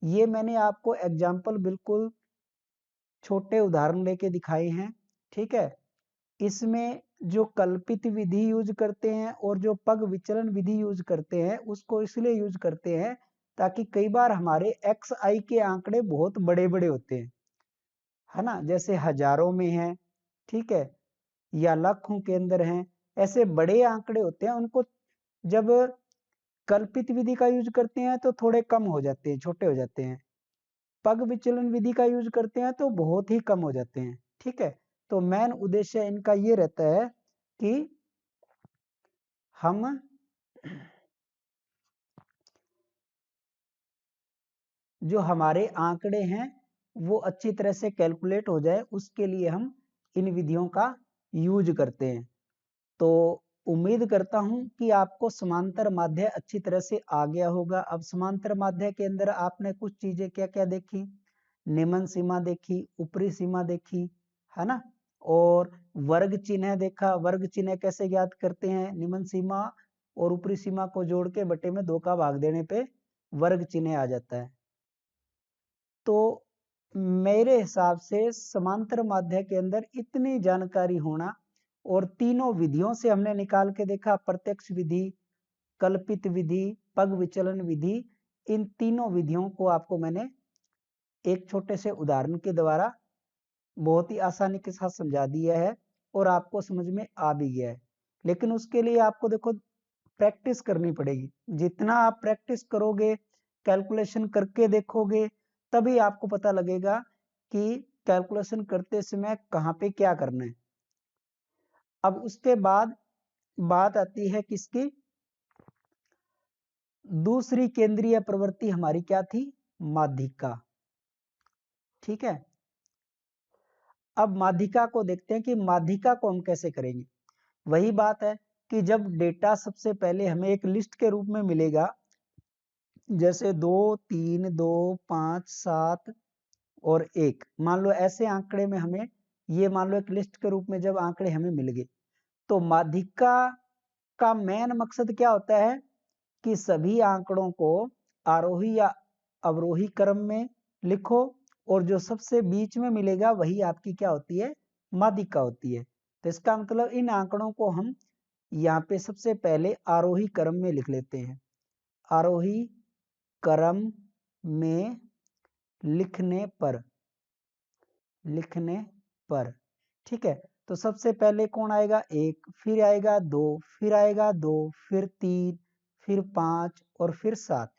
Speaker 1: ये मैंने आपको एग्जाम्पल बिल्कुल छोटे उदाहरण लेके दिखाए हैं, ठीक है। इसमें जो कल्पित विधि यूज करते हैं और जो पग विचलन विधि यूज करते हैं उसको इसलिए यूज करते हैं ताकि कई बार हमारे एक्स आई के आंकड़े बहुत बड़े बड़े होते हैं, है ना, जैसे हजारों में है, ठीक है, या लाखों के अंदर हैं, ऐसे बड़े आंकड़े होते हैं, उनको जब कल्पित विधि का यूज करते हैं तो थोड़े कम हो जाते हैं, छोटे हो जाते हैं, पग विचलन विधि का यूज करते हैं तो बहुत ही कम हो जाते हैं, ठीक है। तो मेन उद्देश्य इनका ये रहता है कि हम जो हमारे आंकड़े हैं वो अच्छी तरह से कैलकुलेट हो जाए, उसके लिए हम इन विधियों का यूज करते हैं। तो उम्मीद करता हूं कि आपको समांतर माध्य अच्छी तरह से आ गया होगा। अब समांतर माध्य के अंदर आपने कुछ चीजें क्या क्या देखी, निम्न सीमा देखी, ऊपरी सीमा देखी, है ना, और वर्ग चिन्ह देखा। वर्ग चिन्ह कैसे ज्ञात करते हैं, निम्न सीमा और ऊपरी सीमा को जोड़ के बटे में 2 का भाग देने पे वर्ग चिन्ह आ जाता है। तो मेरे हिसाब से समांतर माध्य के अंदर इतनी जानकारी होना, और तीनों विधियों से हमने निकाल के देखा, प्रत्यक्ष विधि, कल्पित विधि, पग विचलन विधि, इन तीनों विधियों को आपको मैंने एक छोटे से उदाहरण के द्वारा बहुत ही आसानी के साथ समझा दिया है और आपको समझ में आ भी गया है। लेकिन उसके लिए आपको देखो प्रैक्टिस करनी पड़ेगी। जितना आप प्रैक्टिस करोगे, कैलकुलेशन करके देखोगे, तभी आपको पता लगेगा कि कैलकुलेशन करते समय कहाँ पे क्या करना है। अब उसके बाद बात आती है किसकी, दूसरी केंद्रीय प्रवृत्ति हमारी क्या थी, माध्यिका। ठीक है, अब माध्यिका को देखते हैं कि माध्यिका को हम कैसे करेंगे। वही बात है कि जब डेटा सबसे पहले हमें एक लिस्ट के रूप में मिलेगा, जैसे 2, 3, 2, 5, 7 और 1, मान लो ऐसे आंकड़े में हमें, ये मान लो एक लिस्ट के रूप में जब आंकड़े हमें मिल गए, तो माध्यिका का मेन मकसद क्या होता है कि सभी आंकड़ों को आरोही या अवरोही क्रम में लिखो, और जो सबसे बीच में मिलेगा वही आपकी क्या होती है, माध्यिका होती है। तो इसका मतलब इन आंकड़ों को हम यहाँ पे सबसे पहले आरोही क्रम में लिख लेते हैं। आरोही क्रम में लिखने पर ठीक है, तो सबसे पहले कौन आएगा, 1, फिर आएगा 2, फिर आएगा 2, फिर 3, फिर 5 और फिर 7।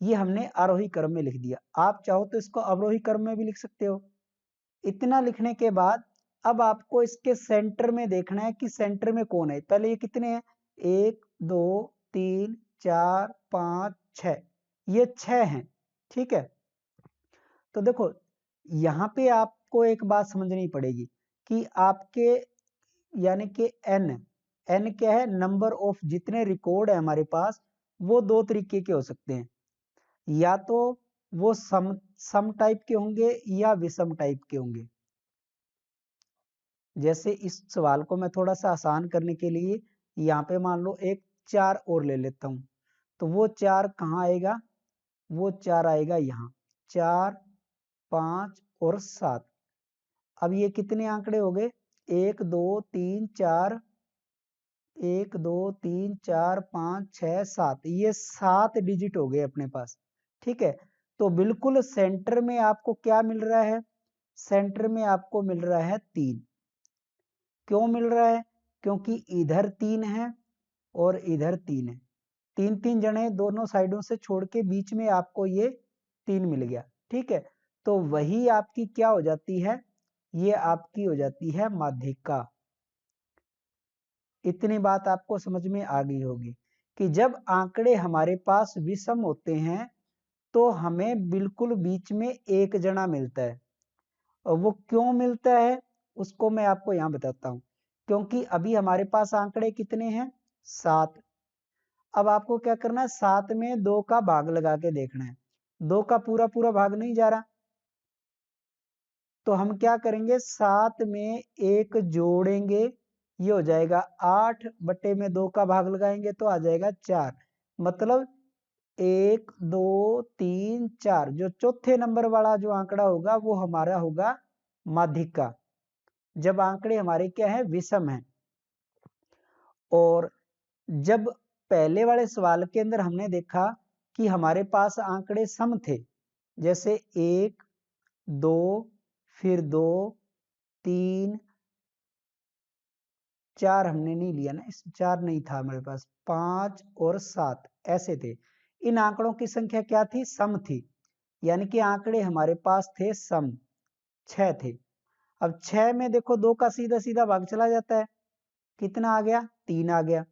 Speaker 1: ये हमने आरोही क्रम में लिख दिया। आप चाहो तो इसको अवरोही क्रम में भी लिख सकते हो। इतना लिखने के बाद अब आपको इसके सेंटर में देखना है कि सेंटर में कौन है। पहले ये कितने हैं, 1, 2, 3, 4, 5, 6, ये 6 हैं। ठीक है, तो देखो यहाँ पे आपको एक बात समझनी पड़ेगी कि आपके यानी कि एन क्या है, नंबर ऑफ जितने रिकॉर्ड है हमारे पास, वो दो तरीके के हो सकते हैं। या तो वो सम टाइप के होंगे या विषम टाइप के होंगे। जैसे इस सवाल को मैं थोड़ा सा आसान करने के लिए यहाँ पे मान लो एक 4 और ले लेता हूँ, तो वो 4 कहाँ आएगा, वो 4 आएगा यहाँ, 4, 5 और 7। अब ये कितने आंकड़े हो गए, 1, 2, 3, 4, 1, 2, 3, 4, 5, 6, 7, ये 7 डिजिट हो गए अपने पास। ठीक है, तो बिल्कुल सेंटर में आपको क्या मिल रहा है, सेंटर में आपको मिल रहा है 3। क्यों मिल रहा है, क्योंकि इधर 3 है और इधर 3 है, 3-3 जने दोनों साइडों से छोड़ के बीच में आपको ये 3 मिल गया। ठीक है, तो वही आपकी क्या हो जाती है, ये आपकी हो जाती है माध्यिका। इतनी बात आपको समझ में आ गई होगी कि जब आंकड़े हमारे पास विषम होते हैं तो हमें बिल्कुल बीच में एक जना मिलता है। और वो क्यों मिलता है उसको मैं आपको यहाँ बताता हूँ। क्योंकि अभी हमारे पास आंकड़े कितने हैं, 7। अब आपको क्या करना है, 7 में 2 का भाग लगा के देखना है। 2 का पूरा पूरा भाग नहीं जा रहा, तो हम क्या करेंगे, 7 में 1 जोड़ेंगे, ये हो जाएगा 8 बटे में 2 का भाग लगाएंगे तो आ जाएगा 4। मतलब 1, 2, 3, 4, जो चौथे नंबर वाला जो आंकड़ा होगा वो हमारा होगा माध्यिका, जब आंकड़े हमारे क्या है, विषम है। और जब पहले वाले सवाल के अंदर हमने देखा कि हमारे पास आंकड़े सम थे, जैसे 1, 2, फिर 2, 3, 4 हमने नहीं लिया ना, इस 4 नहीं था हमारे पास, 5 और 7 ऐसे थे। इन आंकड़ों की संख्या क्या थी, सम थी, यानी कि आंकड़े हमारे पास थे सम, 6 थे। अब 6 में देखो 2 का सीधा सीधा भाग चला जाता है, कितना आ गया, 3 आ गया।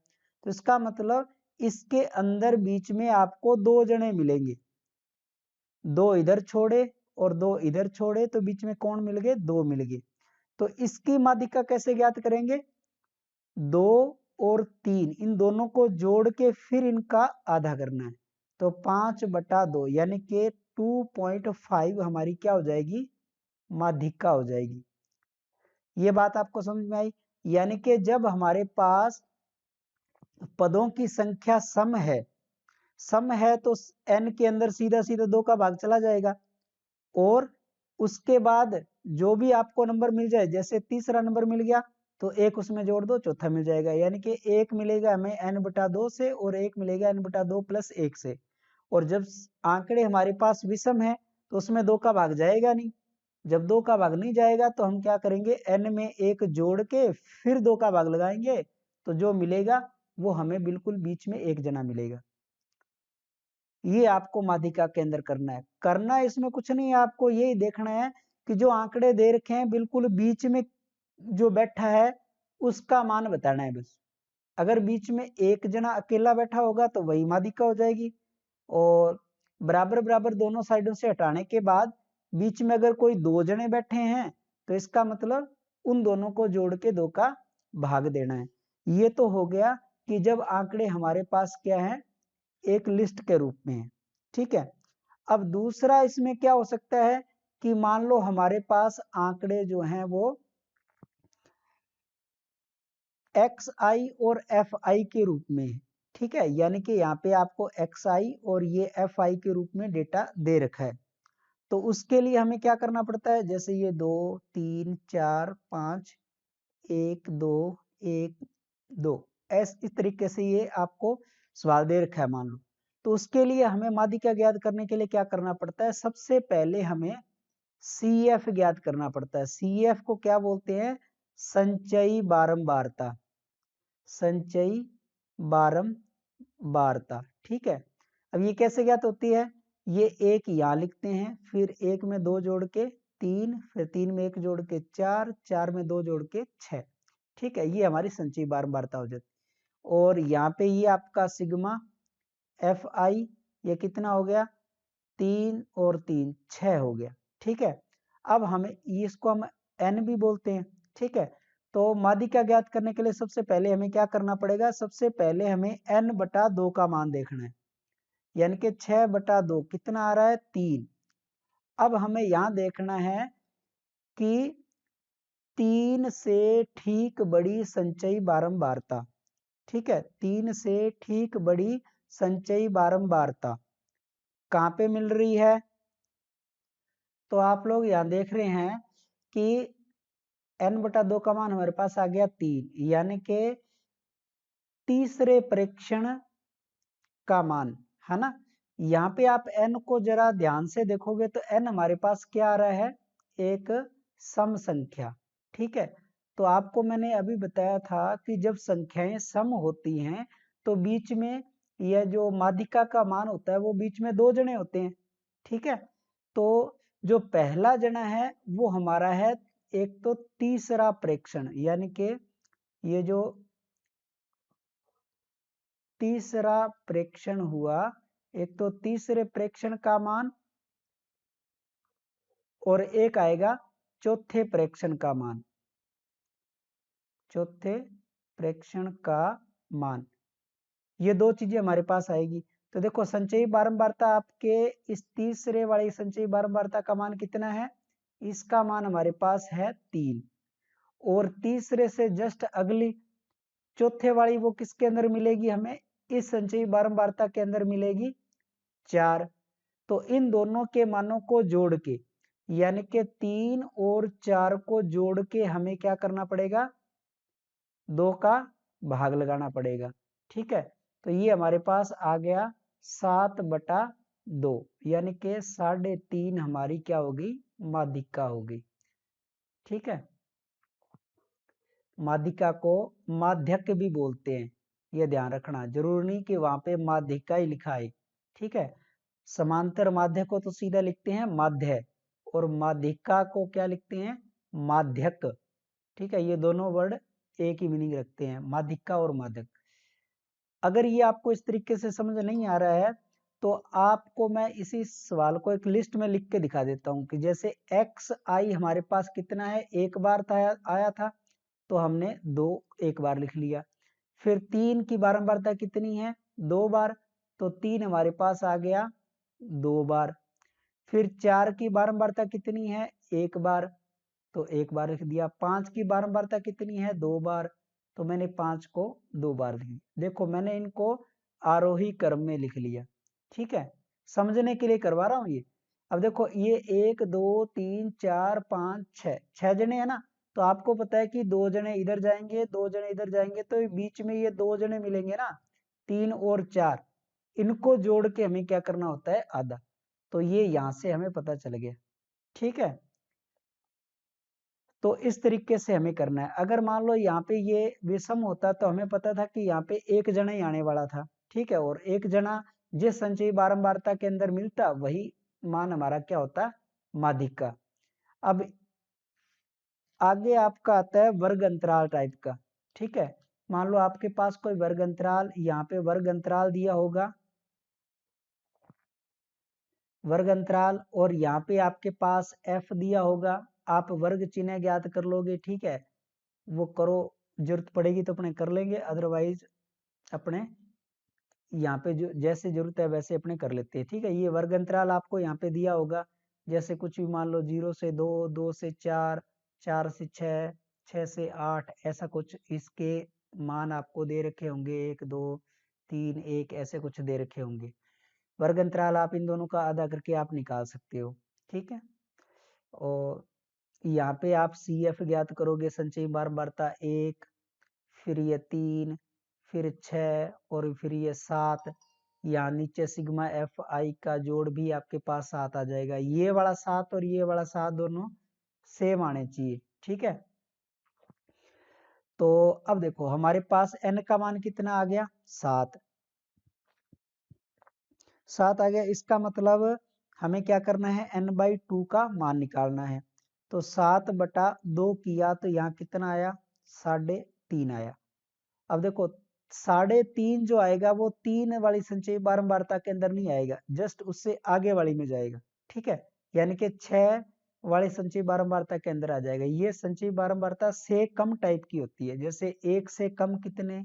Speaker 1: तो इसका मतलब इसके अंदर बीच में आपको 2 जने मिलेंगे, 2 इधर छोड़े और 2 इधर छोड़े तो बीच में कौन मिल गए, 2 मिल गए। तो इसकी माध्यिका कैसे ज्ञात करेंगे, 2 और 3 इन दोनों को जोड़ के फिर इनका आधा करना है। तो 5/2 यानी कि 2.5 हमारी क्या हो जाएगी, माध्यिका हो जाएगी। ये बात आपको समझ में आई। यानी कि जब हमारे पास पदों की संख्या सम है तो n के अंदर सीधा सीधा 2 का भाग चला जाएगा, और उसके बाद जो भी आपको नंबर मिल जाए, जैसे तीसरा नंबर मिल गया तो 1 उसमें जोड़ दो, चौथा मिल जाएगा। यानी कि 1 मिलेगा हमें n/2 से और 1 मिलेगा n/2 + 1 से। और जब आंकड़े हमारे पास विषम है तो उसमें 2 का भाग जाएगा नहीं। जब 2 का भाग नहीं जाएगा तो हम क्या करेंगे, n में 1 जोड़ के फिर 2 का भाग लगाएंगे, तो जो मिलेगा वो हमें बिल्कुल बीच में 1 जना मिलेगा। ये आपको माध्यिका के अंदर करना है इसमें कुछ नहीं है, आपको यही देखना है कि जो आंकड़े दे रखे हैं बिल्कुल बीच में जो बैठा है उसका मान बताना है बस। अगर बीच में 1 जना अकेला बैठा होगा तो वही माध्यिका हो जाएगी, और बराबर बराबर दोनों साइडों से हटाने के बाद बीच में अगर कोई 2 जने बैठे हैं तो इसका मतलब उन दोनों को जोड़ के 2 का भाग देना है। ये तो हो गया कि जब आंकड़े हमारे पास क्या है, एक लिस्ट के रूप में है। ठीक है। अब दूसरा इसमें क्या हो सकता है कि मान लो हमारे पास आंकड़े जो हैं वो xi और fi के रूप में है। ठीक है, यानी कि यहाँ पे आपको xi और ये fi के रूप में डेटा दे रखा है। तो उसके लिए हमें क्या करना पड़ता है, जैसे ये 2 3 4 5 1 2 1 2 इस तरीके से ये आपको सवाल दे रखा है मान लो। तो उसके लिए हमें माध्यिका ज्ञात करने के लिए क्या करना पड़ता है, सबसे पहले हमें CF ज्ञात करना पड़ता है। CF को क्या बोलते हैं, संचयी बारंबारता, संचयी बारंबारता। ठीक है। अब ये कैसे ज्ञात होती है, ये 1 यहाँ लिखते हैं, फिर 1 में 2 जोड़ के 3, फिर 3 में 1 जोड़ के 4, 4 में 2 जोड़ के 6। ठीक है, ये हमारी संचयी बारंबारता हो जाती। और यहाँ पे ये आपका सिग्मा fi ये कितना हो गया, 3 और 3 6 हो गया। ठीक है। अब हमें इसको हम n भी बोलते हैं। ठीक है। तो माध्यिका ज्ञात करने के लिए सबसे पहले हमें क्या करना पड़ेगा, सबसे पहले हमें n/2 का मान देखना है, यानी कि 6/2 कितना आ रहा है, 3। अब हमें यहाँ देखना है कि 3 से ठीक बड़ी संचयी बारंबारता। ठीक है, 3 से ठीक बड़ी संचयी बारंबारता कहाँ पे मिल रही है, तो आप लोग यहाँ देख रहे हैं कि n/2 का मान हमारे पास आ गया 3, यानी कि तीसरे परीक्षण का मान है ना। यहाँ पे आप n को जरा ध्यान से देखोगे तो n हमारे पास क्या आ रहा है, एक सम संख्या। ठीक है। तो आपको मैंने अभी बताया था कि जब संख्याएं सम होती हैं तो बीच में यह जो माध्यिका का मान होता है वो बीच में 2 जने होते हैं। ठीक है। तो जो पहला जना है वो हमारा है एक तो तीसरा प्रेक्षण, यानी कि ये जो तीसरा प्रेक्षण हुआ, एक तो तीसरे प्रेक्षण का मान और एक आएगा चौथे प्रेक्षण का मान, चौथे प्रेक्षण का मान। ये 2 चीजें हमारे पास आएगी। तो देखो संचयी बारंबारता आपके इस तीसरे वाली संचयी बारंबारता का मान कितना है, इसका मान हमारे पास है 3, और तीसरे से जस्ट अगली चौथे वाली वो किसके अंदर मिलेगी, हमें इस संचयी बारंबारता के अंदर मिलेगी 4। तो इन दोनों के मानों को जोड़ के, यानी कि 3 और 4 को जोड़ के हमें क्या करना पड़ेगा, 2 का भाग लगाना पड़ेगा। ठीक है। तो ये हमारे पास आ गया 7/2, यानी कि 3.5 हमारी क्या होगी, माध्यिका होगी। ठीक है। माध्यिका को माध्यक भी बोलते हैं, ये ध्यान रखना, जरूरी नहीं कि वहां पे माध्यिका ही लिखा है। ठीक है। समांतर माध्य को तो सीधा लिखते हैं माध्य, और माध्यिका को क्या लिखते हैं, माध्यक। ठीक है, ये दोनों वर्ड एक ही मीनिंग रखते हैं, माध्यिका और माध्यक। अगर ये आपको इस तरीके से समझ नहीं आ रहा है तो आपको मैं इसी सवाल को एक लिस्ट में लिख के दिखा देता हूं कि जैसे एक्स आई हमारे पास कितना है, एक बार था आया था, तो हमने 2 एक बार लिख लिया। फिर 3 की बारंबारता कितनी है, 2 बार, तो 3 हमारे पास आ गया 2 बार। फिर 4 की बारंबारता कितनी है, 1 बार, तो 1 बार लिख दिया। 5 की बारंबारता कितनी है, 2 बार, तो मैंने 5 को 2 बार लिख दिया। देखो मैंने इनको आरोही क्रम में लिख लिया, ठीक है, समझने के लिए करवा रहा हूं ये। अब देखो ये 1 2 3 4 5 6, 6 जने है ना, तो आपको पता है कि 2 जने इधर जाएंगे, 2 जने इधर जाएंगे, तो बीच में ये 2 जने मिलेंगे ना, 3 और 4, इनको जोड़ के हमें क्या करना होता है, आधा। तो ये यहां से हमें पता चल गया, ठीक है। तो इस तरीके से हमें करना है। अगर मान लो यहाँ पे ये विषम होता तो हमें पता था कि यहाँ पे एक जना ही आने वाला था, ठीक है, और एक जना जिस संचयी बारंबारता के अंदर मिलता वही मान हमारा क्या होता, माध्यिका। अब आगे आपका आता है वर्ग अंतराल टाइप का, ठीक है। मान लो आपके पास कोई वर्ग अंतराल, यहाँ पे वर्ग अंतराल दिया होगा, वर्ग अंतराल, और यहाँ पे आपके पास f दिया होगा। आप वर्ग चिन्ह ज्ञात कर लोगे, ठीक है, वो करो, जरूरत पड़ेगी तो अपने कर लेंगे, अदरवाइज अपने यहाँ पे जो जैसे जरूरत है वैसे अपने कर लेते हैं, ठीक है। ये वर्ग अंतराल आपको यहाँ पे दिया होगा, जैसे कुछ भी मान लो 0 से 2, 2 से 4, 4 से 6, 6 से 8, ऐसा कुछ इसके मान आपको दे रखे होंगे, 1 2 3 1 ऐसे कुछ दे रखे होंगे। वर्ग अंतराल आप इन दोनों का आधा करके आप निकाल सकते हो, ठीक है। और यहाँ पे आप सी एफ ज्ञात करोगे, संचयी बारंबारता 1, फिर ये 3, फिर 6 और फिर ये 7। यहाँ नीचे सिग्मा एफ आई का जोड़ भी आपके पास 7 आ जाएगा। ये वाला 7 और ये वाला 7 दोनों सेम आने चाहिए, ठीक है। तो अब देखो हमारे पास n का मान कितना आ गया, 7, 7 आ गया। इसका मतलब हमें क्या करना है, n/2 का मान निकालना है। तो 7/2 किया तो यहाँ कितना आया, 3.5 आया। अब देखो 3.5 जो आएगा वो 3 वाली संचयी बारंबारता के अंदर नहीं आएगा, जस्ट उससे आगे वाली में जाएगा, ठीक है, यानी कि 6 वाली संचयी बारंबारता के अंदर आ जाएगा। ये संचयी बारंबारता से कम टाइप की होती है, जैसे 1 से कम कितने,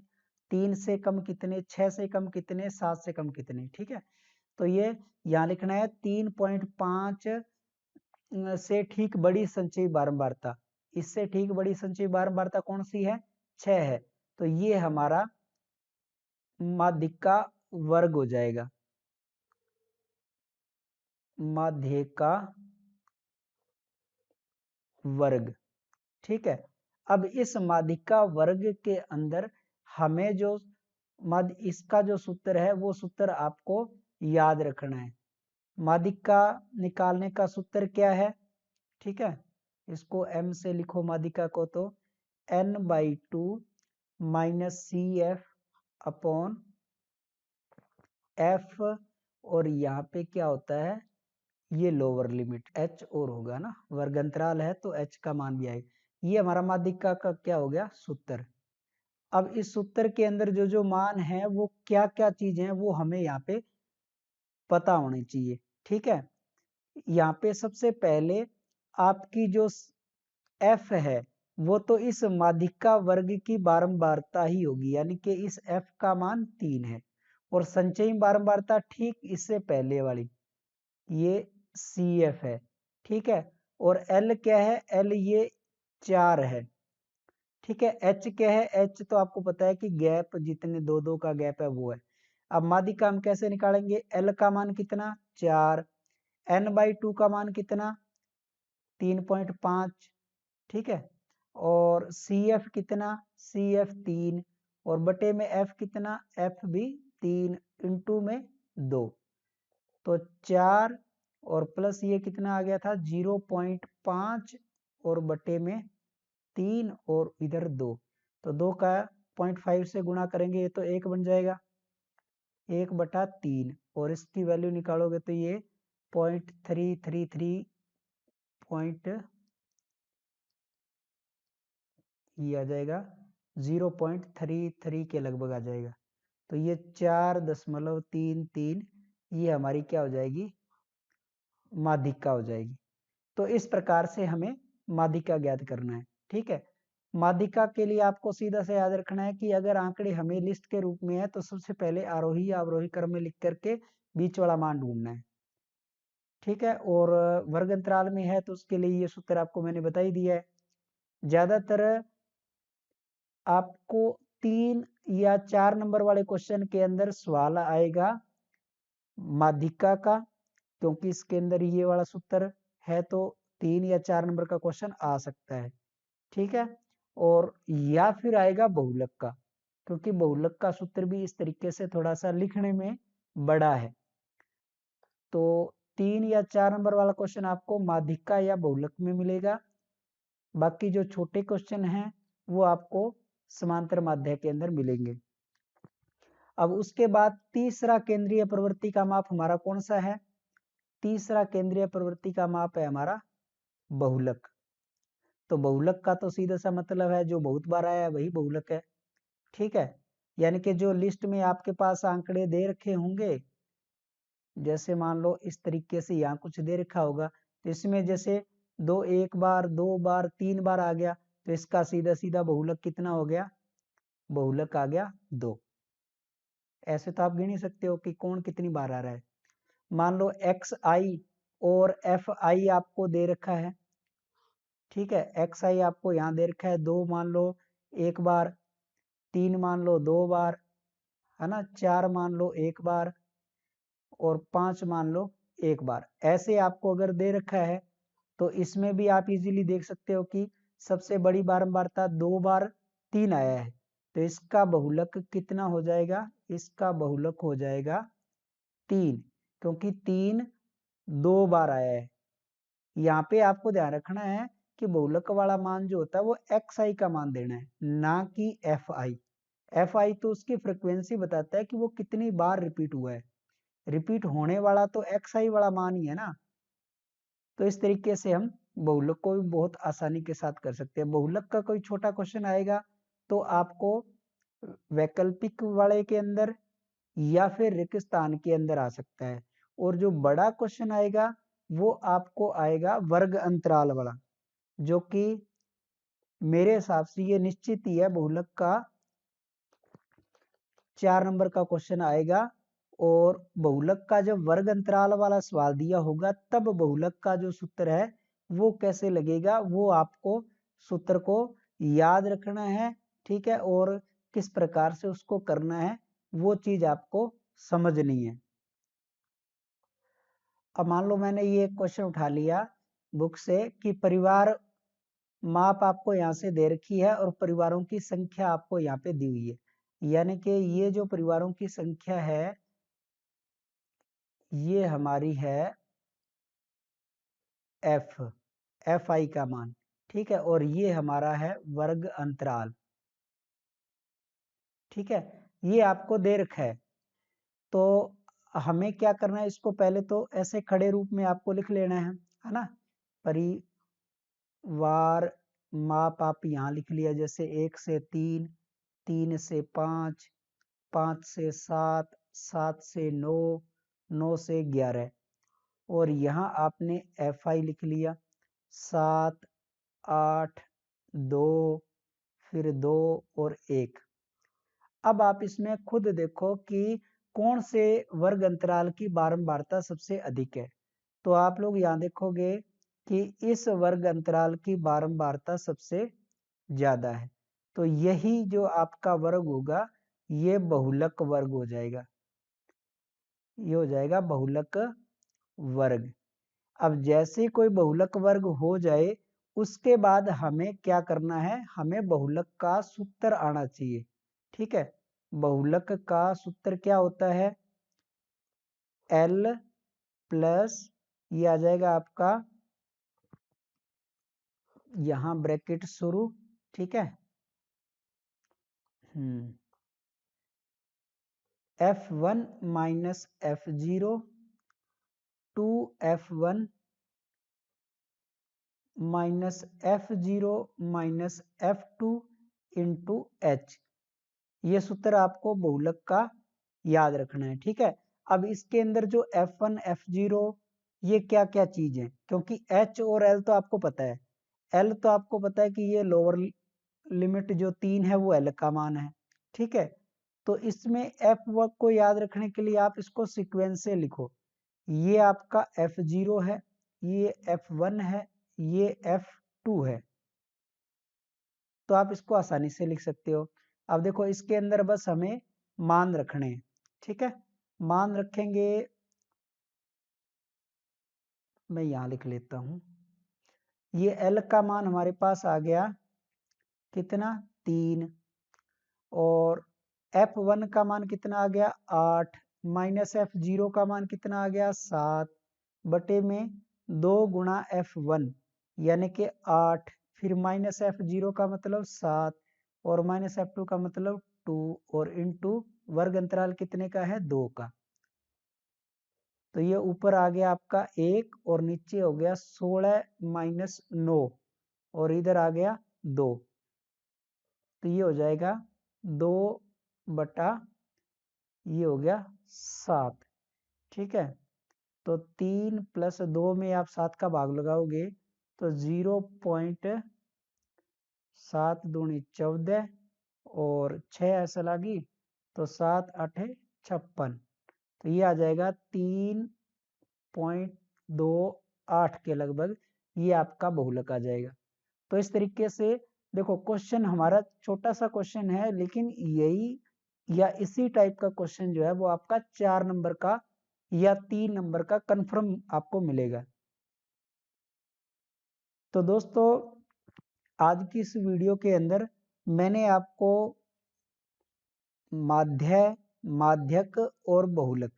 Speaker 1: 3 से कम कितने, 6 से कम कितने, 7 से कम कितने, ठीक है। तो ये यहाँ लिखना है 3.5 से ठीक बड़ी संचयी बारंबारता। इससे ठीक बड़ी संचयी बारंबारता कौन सी है, 6 है। तो ये हमारा माध्यिका वर्ग हो जाएगा, माध्यिका वर्ग, ठीक है। अब इस माध्यिका वर्ग के अंदर हमें जो मध्य इसका जो सूत्र है वो सूत्र आपको याद रखना है। माध्यिका निकालने का सूत्र क्या है, ठीक है, इसको m से लिखो माध्यिका को, तो n/2 minus C F upon F, और यहाँ पे क्या होता है, ये लोअर लिमिट h और होगा ना, वर्ग अंतराल है तो h का मान भी आएगा। ये हमारा माध्यिका का क्या हो गया, सूत्र। अब इस सूत्र के अंदर जो जो मान है वो क्या क्या चीजें हैं वो हमें यहाँ पे पता होनी चाहिए, ठीक है। यहाँ पे सबसे पहले आपकी जो f है वो तो इस माध्यिका वर्ग की बारंबारता ही होगी, यानी कि इस f का मान 3 है, और संचयी बारंबारता ठीक इससे पहले वाली ये सी एफ है, ठीक है। और L क्या है, L ये 4 है, ठीक है। H क्या है, H तो आपको पता है कि गैप जितने दो दो का गैप है वो है। अब माध्यिका हम कैसे निकालेंगे, L का मान कितना, 4, n/2 का मान कितना, 3.5, ठीक है, और सी एफ कितना, सी एफ 3, और बटे में f कितना, f भी 3, इंटू में 2, तो 4, और प्लस ये कितना आ गया था 0.5, और बटे में 3, और इधर 2, तो 2 का 0.5 से गुणा करेंगे ये तो 1 बन जाएगा, 1/3, और इसकी वैल्यू निकालोगे तो ये 0.333 पॉइंट ये आ जाएगा, 0.33 के लगभग आ जाएगा। तो ये 4.33 ये हमारी क्या हो जाएगी, माध्यिका हो जाएगी। तो इस प्रकार से हमें माध्यिका ज्ञात करना है। ठीक है, माध्यिका के लिए आपको सीधा से याद रखना है कि अगर आंकड़े हमें लिस्ट के रूप में है तो सबसे पहले आरोही या अवरोही क्रम में लिख करके बीच वाला मान ढूंढना है। ठीक है, और वर्ग अंतराल में है तो उसके लिए ये सूत्र आपको मैंने बता ही दिया है। ज्यादातर आपको 3 या 4 नंबर वाले क्वेश्चन के अंदर सवाल आएगा माध्यिका का, क्योंकि इसके अंदर ये वाला सूत्र है, तो 3 या 4 नंबर का क्वेश्चन आ सकता है। ठीक है, और या फिर आएगा बहुलक का, क्योंकि बहुलक का सूत्र भी इस तरीके से थोड़ा सा लिखने में बड़ा है। तो 3 या 4 नंबर वाला क्वेश्चन आपको माध्यिका या बहुलक में मिलेगा। बाकी जो छोटे क्वेश्चन हैं वो आपको समांतर माध्य के अंदर मिलेंगे। अब उसके बाद तीसरा केंद्रीय प्रवृत्ति का माप हमारा कौन सा है? तीसरा केंद्रीय प्रवृत्ति का माप है हमारा बहुलक। तो बहुलक का तो सीधा सा मतलब है जो बहुत बार आया है वही बहुलक है। ठीक है, यानी कि जो लिस्ट में आपके पास आंकड़े दे रखे होंगे, जैसे मान लो इस तरीके से यहाँ कुछ दे रखा होगा, तो इसमें जैसे दो एक बार, 2 बार, 3 बार आ गया, तो इसका सीधा सीधा बहुलक कितना हो गया? बहुलक आ गया 2। ऐसे तो आप गिन ही सकते हो कि कौन कितनी बार आ रहा है। मान लो एक्स आई और एफ आई आपको दे रखा है। ठीक है, एक्स आई आपको यहाँ दे रखा है 2 मान लो 1 बार, 3 मान लो 2 बार, है ना, 4 मान लो 1 बार और 5 मान लो 1 बार। ऐसे आपको अगर दे रखा है तो इसमें भी आप इजीली देख सकते हो कि सबसे बड़ी बारंबारता 2 बार 3 आया है, तो इसका बहुलक कितना हो जाएगा? इसका बहुलक हो जाएगा 3, क्योंकि 3 2 बार आया है। यहाँ पे आपको ध्यान रखना है कि बहुलक वाला मान जो होता है वो एक्स आई का मान देना है, ना कि एफ आई। एफ आई तो उसकी फ्रिक्वेंसी बताता है कि वो कितनी बार रिपीट हुआ है, रिपीट होने वाला तो एक्स आई वाला मान ही है ना। तो इस तरीके से हम बहुलक को भी बहुत आसानी के साथ कर सकते हैं। बहुलक का कोई छोटा क्वेश्चन आएगा तो आपको वैकल्पिक वाले के अंदर या फिर रिक्त स्थान के अंदर आ सकता है, और जो बड़ा क्वेश्चन आएगा वो आपको आएगा वर्ग अंतराल वाला, जो कि मेरे हिसाब से ये निश्चित ही है बहुलक का 4 नंबर का क्वेश्चन आएगा। और बहुलक का जब वर्ग अंतराल वाला सवाल दिया होगा तब बहुलक का जो सूत्र है वो कैसे लगेगा, वो आपको सूत्र को याद रखना है। ठीक है, और किस प्रकार से उसको करना है वो चीज आपको समझनी है। अब मान लो मैंने ये क्वेश्चन उठा लिया बुक से कि परिवार माप आपको यहाँ से दे रखी है और परिवारों की संख्या आपको यहाँ पे दी हुई है, यानी कि ये जो परिवारों की संख्या है ये हमारी है एफ आई का मान। ठीक है, और ये हमारा है वर्ग अंतराल। ठीक है, ये आपको दे रखा है, तो हमें क्या करना है, इसको पहले तो ऐसे खड़े रूप में आपको लिख लेना है ना। परिवार माप आप यहाँ लिख लिया, जैसे 1 से 3, 3 से 5, 5 से 7, 7 से 9, 9 से 11, और यहाँ आपने एफ आई लिख लिया 7, 8, 2, फिर 2 और 1। अब आप इसमें खुद देखो कि कौन से वर्ग अंतराल की बारंबारता सबसे अधिक है। तो आप लोग यहाँ देखोगे कि इस वर्ग अंतराल की बारंबारता सबसे ज्यादा है, तो यही जो आपका वर्ग होगा ये बहुलक वर्ग हो जाएगा, ये हो जाएगा बहुलक वर्ग। अब जैसे कोई बहुलक वर्ग हो जाए उसके बाद हमें क्या करना है, हमें बहुलक का सूत्र आना चाहिए। ठीक है, बहुलक का सूत्र क्या होता है? L प्लस ये आ जाएगा आपका यहाँ ब्रैकेट शुरू। ठीक है, F1 minus F0 2F1 minus F0 minus F2 into H। ये सूत्र आपको बहुलक का याद रखना है। ठीक है, अब इसके अंदर जो F1 F0 ये क्या क्या चीज है, क्योंकि H और L तो आपको पता है, L तो आपको पता है कि ये लोअर लिमिट जो 3 है वो L का मान है, ठीक है। तो इसमें F वर्ग को याद रखने के लिए आप इसको सीक्वेंस से लिखो, ये आपका F0 है, ये F1 है, ये F2 है, तो आप इसको आसानी से लिख सकते हो। अब देखो इसके अंदर बस हमें मान रखने हैं, ठीक है। मान रखेंगे, मैं यहां लिख लेता हूं, ये L का मान हमारे पास आ गया कितना 3, और F1 का मान कितना आ गया 8, माइनस F0 का मान कितना आ गया 7 बटे में 2 गुणा F1 यानी कि 8, फिर माइनस F0 का मतलब 7 और माइनस F2 का मतलब 2 और इनटू वर्ग अंतराल कितने का है 2 का। तो ये ऊपर आ गया आपका 1 और नीचे हो गया 16 माइनस 9 और इधर आ गया 2, तो ये हो जाएगा 2 बटा ये हो गया 7, ठीक है। तो 3 प्लस 2 में आप 7 का भाग लगाओगे तो 0.7 दूनी 14 और 6 ऐसा लगी तो 7 8 56, तो ये आ जाएगा 3.28 के लगभग, ये आपका बहुलक आ जाएगा। तो इस तरीके से देखो क्वेश्चन हमारा छोटा सा क्वेश्चन है, लेकिन यही या इसी टाइप का क्वेश्चन जो है वो आपका 4 नंबर का या 3 नंबर का कंफर्म आपको मिलेगा। तो दोस्तों आज की इस वीडियो के अंदर मैंने आपको माध्य, माध्यक और बहुलक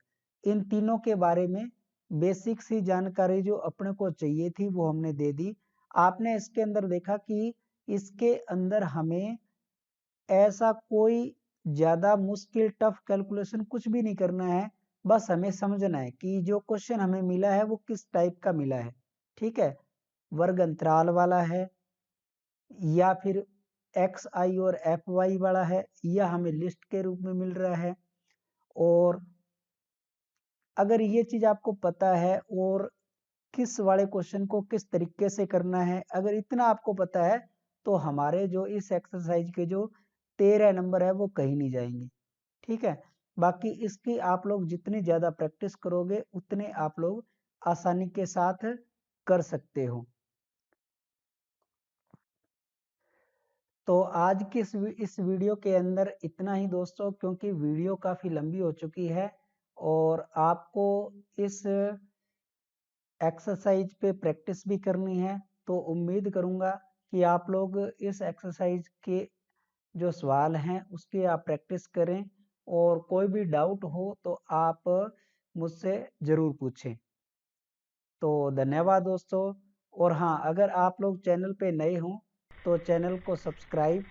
Speaker 1: इन तीनों के बारे में बेसिक सी जानकारी जो अपने को चाहिए थी वो हमने दे दी। आपने इसके अंदर देखा कि इसके अंदर हमें ऐसा कोई ज्यादा मुश्किल टफ कैलकुलेशन कुछ भी नहीं करना है, बस हमें समझना है कि जो क्वेश्चन हमें मिला है वो किस टाइप का मिला है, ठीक है। वर्ग अंतराल वाला है या फिर एक्स आई और एफ वाई वाला है, या हमें लिस्ट के रूप में मिल रहा है। और अगर ये चीज आपको पता है और किस वाले क्वेश्चन को किस तरीके से करना है, अगर इतना आपको पता है तो हमारे जो इस एक्सरसाइज के जो 13 नंबर है वो कहीं नहीं जाएंगे, ठीक है। बाकी इसकी आप लोग जितनी ज्यादा प्रैक्टिस करोगे उतने आप लोग आसानी के साथ कर सकते हो। तो आज की इस वीडियो के अंदर इतना ही दोस्तों, क्योंकि वीडियो काफी लंबी हो चुकी है और आपको इस एक्सरसाइज पे प्रैक्टिस भी करनी है, तो उम्मीद करूंगा कि आप लोग इस एक्सरसाइज के जो सवाल हैं उसकी आप प्रैक्टिस करें, और कोई भी डाउट हो तो आप मुझसे ज़रूर पूछें। तो धन्यवाद दोस्तों। और हाँ, अगर आप लोग चैनल पे नए हों तो चैनल को सब्सक्राइब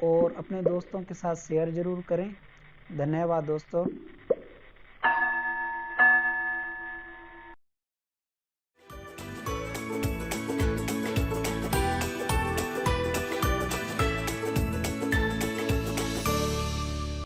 Speaker 1: और अपने दोस्तों के साथ शेयर ज़रूर करें। धन्यवाद दोस्तों।